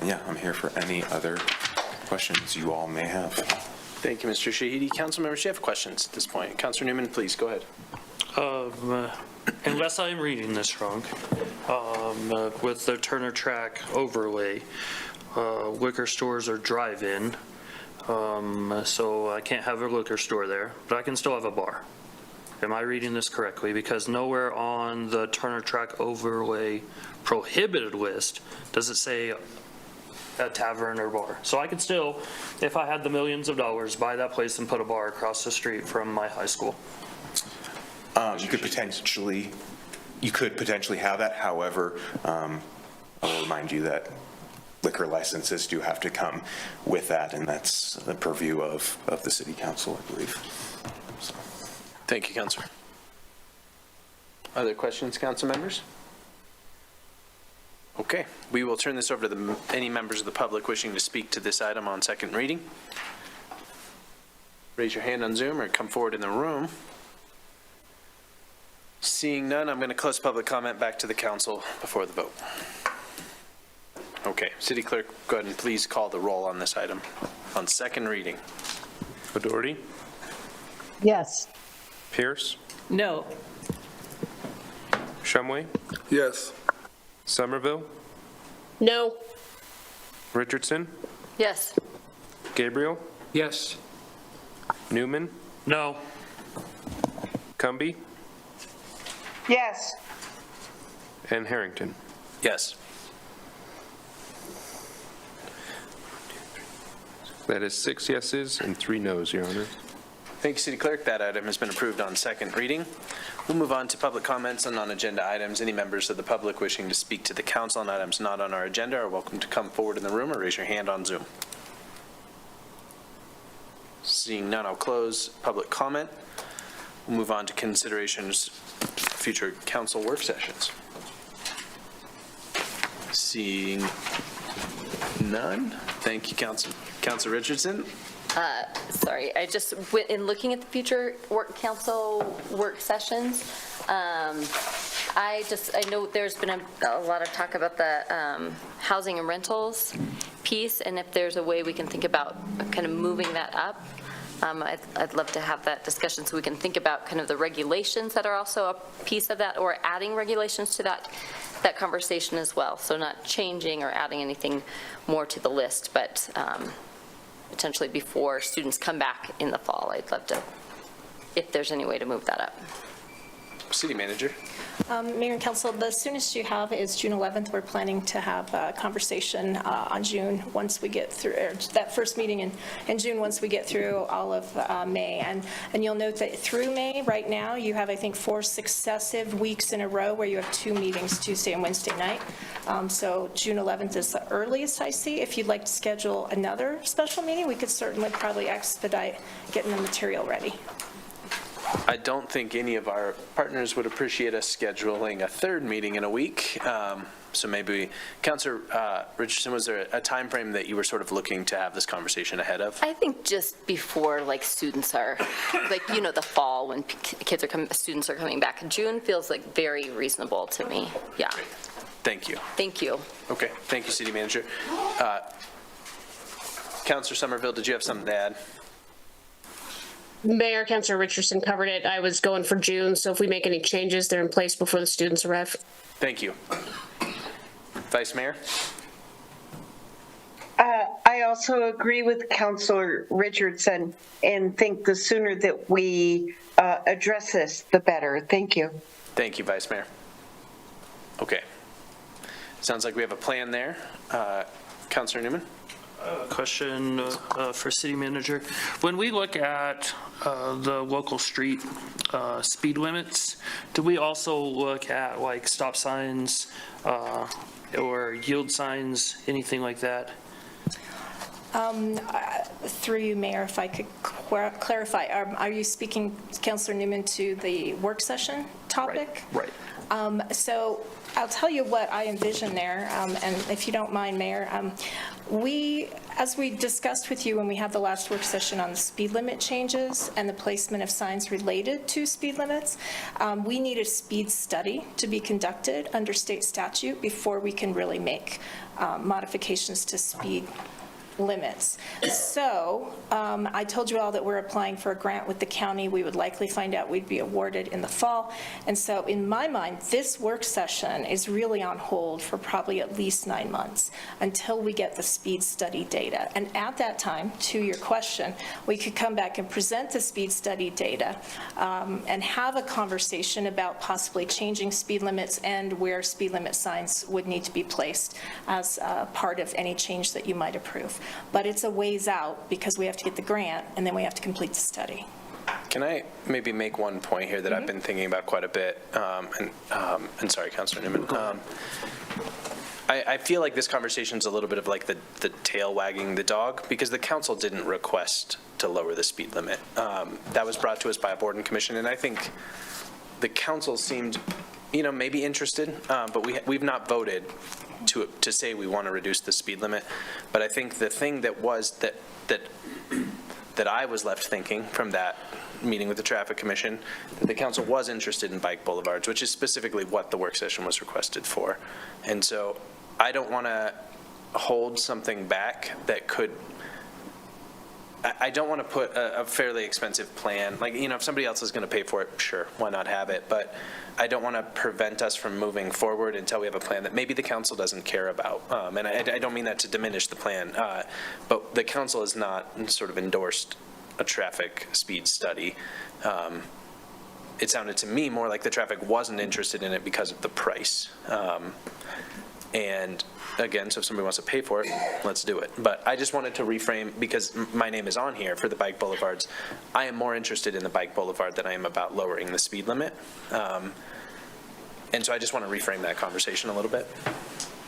Yeah, I'm here for any other questions you all may have. Thank you, Mr. Shahidi. Council members, you have questions at this point. Councilor Newman, please go ahead. Unless I'm reading this wrong, with the Turner Track overlay, liquor stores are drive-in, so I can't have a liquor store there, but I can still have a bar. Am I reading this correctly? Because nowhere on the Turner Track overlay prohibited list does it say a tavern or bar. So I could still, if I had the millions of dollars, buy that place and put a bar across the street from my high school. You could potentially have that. However, I'll remind you that liquor licenses do have to come with that, and that's the purview of the city council, I believe. So. Thank you, Councilor. Other questions, council members? Okay, we will turn this over to any members of the public wishing to speak to this item on second reading. Raise your hand on Zoom or come forward in the room. Seeing none, I'm going to close public comment back to the council before the vote. Okay, City Clerk, go ahead and please call the roll on this item on second reading. O'Doherty? Yes. Pierce? No. Shumway? Yes. Somerville? No. Richardson? Yes. Gabriel? Yes. Newman? No. Cumby? Yes. And Harrington? Yes. That is 6 yeses and 3 noes, Your Honor. Thank you, City Clerk. That item has been approved on second reading. We'll move on to public comments on non-agenda items. Any members of the public wishing to speak to the council on items not on our agenda are welcome to come forward in the room or raise your hand on Zoom. Seeing none, I'll close public comment. We'll move on to considerations future council work sessions. Seeing none, thank you, Councilor Richardson. Sorry, I just, in looking at the future council work sessions, I know there's been a lot of talk about the housing and rentals piece, and if there's a way we can think about kind of moving that up I'd love to have that discussion so we can think about kind of the regulations that are also a piece of that, or adding regulations to that conversation as well. So not changing or adding anything more to the list, but potentially before students come back in the fall. I'd love to, if there's any way to move that up. City Manager. Mayor and Council, the soonest you have is June 11th. We're planning to have a conversation on June once we get through, or that first meeting in June once we get through all of May. And you'll note that through May, right now, you have, I think, 4 successive weeks in a row where you have 2 meetings, Tuesday and Wednesday night. So June 11th is the earliest I see. If you'd like to schedule another special meeting, we could certainly probably expedite getting the material ready. I don't think any of our partners would appreciate us scheduling a third meeting in a week. So maybe, Councilor Richardson, was there a time frame that you were sort of looking to have this conversation ahead of? I think just before, like, students are, like, the fall when students are coming back. June feels like very reasonable to me. Yeah. Thank you. Thank you. Okay, thank you, City Manager. Councilor Somerville, did you have something to add? Mayor, Councilor Richardson covered it. I was going for June, so if we make any changes, they're in place before the students arrive. Thank you. Vice Mayor? I also agree with Councilor Richardson and think the sooner that we address this, the better. Thank you. Thank you, Vice Mayor. Okay. Sounds like we have a plan there. Councilor Newman? Question for City Manager. When we look at the local street speed limits, do we also look at like stop signs or yield signs, anything like that? Through you, Mayor, if I could clarify, are you speaking, Councilor Newman, to the work session topic? Right. So I'll tell you what I envision there, and if you don't mind, Mayor, as we discussed with you when we had the last work session on the speed limit changes and the placement of signs related to speed limits, we need a speed study to be conducted under state statute before we can really make modifications to speed limits. So I told you all that we're applying for a grant with the county. We would likely find out we'd be awarded in the fall. And so in my mind, this work session is really on hold for probably at least 9 months until we get the speed study data. And at that time, to your question, we could come back and present the speed study data and have a conversation about possibly changing speed limits and where speed limit signs would need to be placed as part of any change that you might approve. But it's a ways out because we have to get the grant and then we have to complete the study. Can I maybe make one point here that I've been thinking about quite a bit? And sorry, Councilor Newman. I feel like this conversation is a little bit of like the tail wagging the dog because the council didn't request to lower the speed limit. That was brought to us by a board and commission, and I think the council seemed, maybe interested, but we've not voted to say we want to reduce the speed limit. But I think the thing that was that I was left thinking from that meeting with the Traffic Commission, that the council was interested in bike boulevards, which is specifically what the work session was requested for. And so I don't want to hold something back that could, I don't want to put a fairly expensive plan, like, if somebody else is going to pay for it, sure, why not have it? But I don't want to prevent us from moving forward until we have a plan that maybe the council doesn't care about. And I don't mean that to diminish the plan, but the council has not sort of endorsed a traffic speed study. It sounded to me more like the traffic wasn't interested in it because of the price. And again, so if somebody wants to pay for it, let's do it. But I just wanted to reframe, because my name is on here for the bike boulevards. I am more interested in the bike boulevard than I am about lowering the speed limit. And so I just want to reframe that conversation a little bit.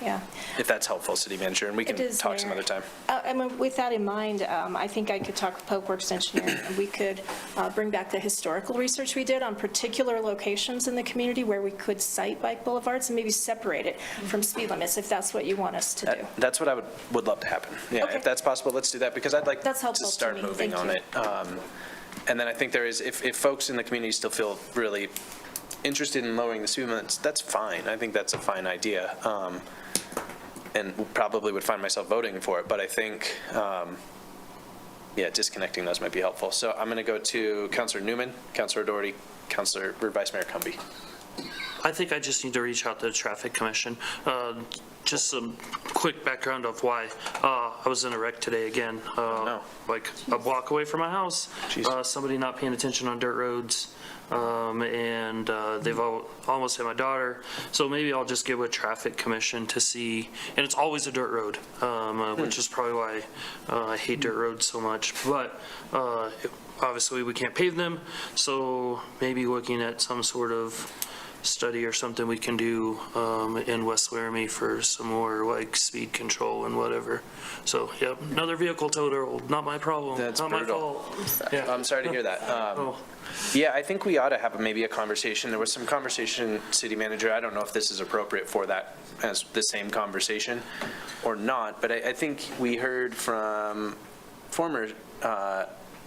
Yeah. If that's helpful, City Manager, and we can talk some other time. With that in mind, I think I could talk with Public Works Engineering, and we could bring back the historical research we did on particular locations in the community where we could cite bike boulevards and maybe separate it from speed limits, if that's what you want us to do. That's what I would love to happen. Yeah, Okay. If that's possible, let's do that, because I'd like That's to helpful start to me. moving Thank on you. it. And then I think there is, if folks in the community still feel really interested in lowering the speed limits, that's fine. I think that's a fine idea. And probably would find myself voting for it, but I think disconnecting those might be helpful. So I'm going to go to Councilor Newman, Councilor Doherty, Vice Mayor Cumbie. I think I just need to reach out to the Traffic Commission. Just some quick background of why. I was in a wreck today again, like a block away from my house. Somebody not paying attention on dirt roads, and they've almost hit my daughter. So maybe I'll just get with Traffic Commission to see, and it's always a dirt road, which is probably why I hate dirt roads so much. But obviously we can't pave them, so maybe looking at some sort of study or something we can do in West Laramie for some more like speed control and whatever. So, yep, another vehicle total, not my problem. That's not brutal. my fault. I'm sorry to hear that. Yeah, I think we ought to have maybe a conversation. There was some conversation, City Manager, I don't know if this is appropriate for that as the same conversation or not, but I think we heard from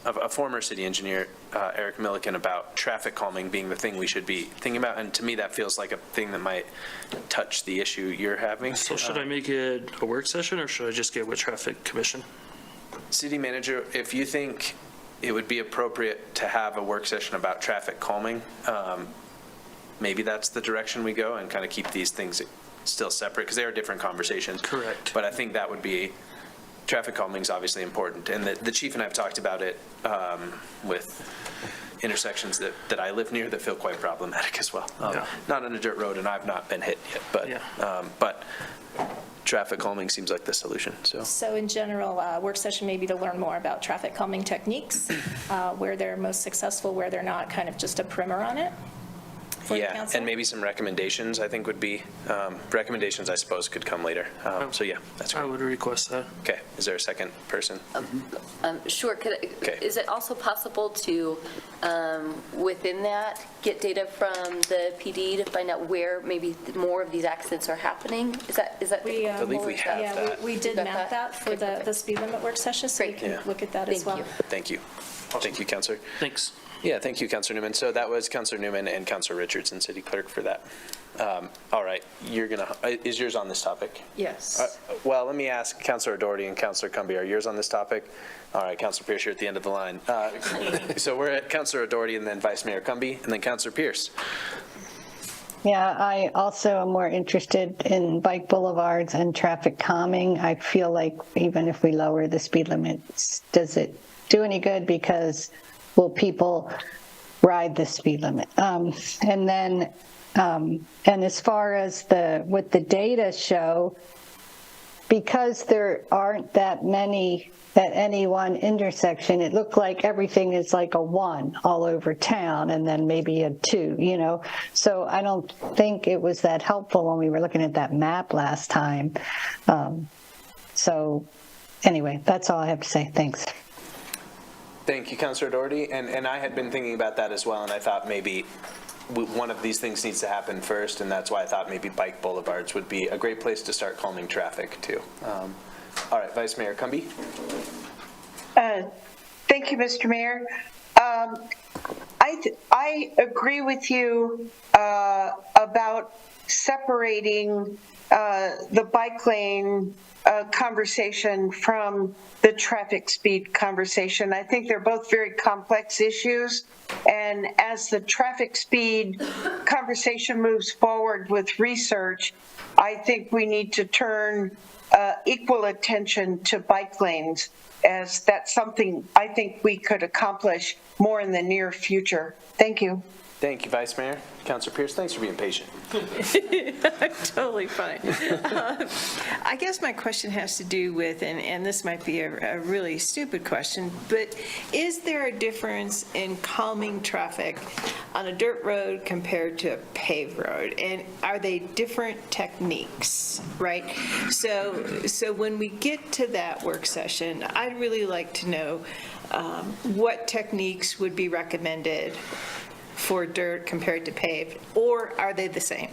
a former city engineer, Eric Milliken, about traffic calming being the thing we should be thinking about, and to me that feels like a thing that might touch the issue you're having. So should I make it a work session, or should I just get with Traffic Commission? City Manager, if you think it would be appropriate to have a work session about traffic calming, maybe that's the direction we go and kind of keep these things still separate, because they are different conversations. Correct. But I think that would be, traffic calming is obviously important, and the chief and I have talked about it with intersections that I live near that feel quite problematic as well. Not on a dirt road, and I've not been hit yet, but traffic calming seems like the solution. So in general, work session maybe to learn more about traffic calming techniques, where they're most successful, where they're not, kind of just a primer on it. Yeah, and maybe some recommendations, I think would be, recommendations I suppose could come later. So yeah, that's great. I would request that. Okay, is there a second person? Sure. Is it also possible to, within that, get data from the PD to find out where maybe more of these accidents are happening? Is that? I believe we have that. We did map that for the speed limit work session, so we can look at that as well. Thank you. Thank you, Councilor. Thanks. Yeah, thank you, Councilor Newman. So that was Councilor Newman and Councilor Richardson, City Clerk, for that. All right, is yours on this topic? Yes. Well, let me ask Councilor Doherty and Councilor Cumbie, are yours on this topic? All right, Councilor Pierce, you're at the end of the line. So we're at Councilor Doherty and then Vice Mayor Cumbie and then Councilor Pierce. Yeah, I also am more interested in bike boulevards and traffic calming. I feel like even if we lower the speed limits, does it do any good? Because will people ride the speed limit? And then, and as far as what the data show, because there aren't that many at any one intersection, it looked like everything is like a 1 all over town and then maybe a 2, you know? So I don't think it was that helpful when we were looking at that map last time. So anyway, that's all I have to say. Thanks. Thank you, Councilor Doherty. And I had been thinking about that as well, and I thought maybe one of these things needs to happen first, and that's why I thought maybe bike boulevards would be a great place to start calming traffic too. All right, Vice Mayor Cumbie. Thank you, Mr. Mayor. I agree with you about separating the bike lane conversation from the traffic speed conversation. I think they're both very complex issues, and as the traffic speed conversation moves forward with research, I think we need to turn equal attention to bike lanes, as that's something I think we could accomplish more in the near future. Thank you. Thank you, Vice Mayor. Councilor Pierce, thanks for being patient. Totally fine. I guess my question has to do with, and this might be a really stupid question, but is there a difference in calming traffic on a dirt road compared to a paved road? And are they different techniques, right? So when we get to that work session, I'd really like to know what techniques would be recommended for dirt compared to paved, or are they the same?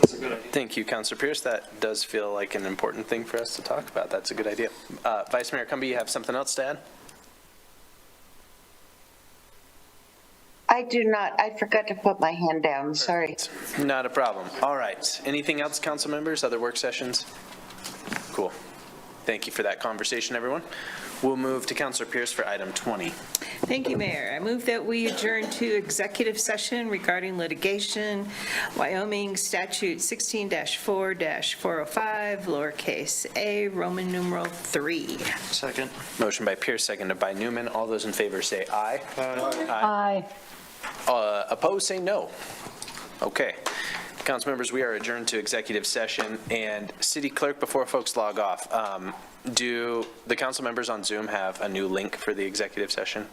That's a good idea. Thank you, Councilor Pierce. That does feel like an important thing for us to talk about. That's a good idea. Vice Mayor Cumbie, you have something else to add? I do not. I forgot to put my hand down. Sorry. Not a problem. All right. Anything else, council members? Other work sessions? Cool. Thank you for that conversation, everyone. We'll move to Counselor Pierce for item 20. Thank you, Mayor. I move that we adjourn to executive session regarding litigation, Wyoming Statute 16-4-405, lowercase a, Roman numeral 3. Second. Motion by Pierce, seconded by Newman. All those in favor say aye. Aye. Opposed, say no. Okay. Council members, we are adjourned to executive session. And City Clerk, before folks log off, do the council members on Zoom have a new link for the executive session?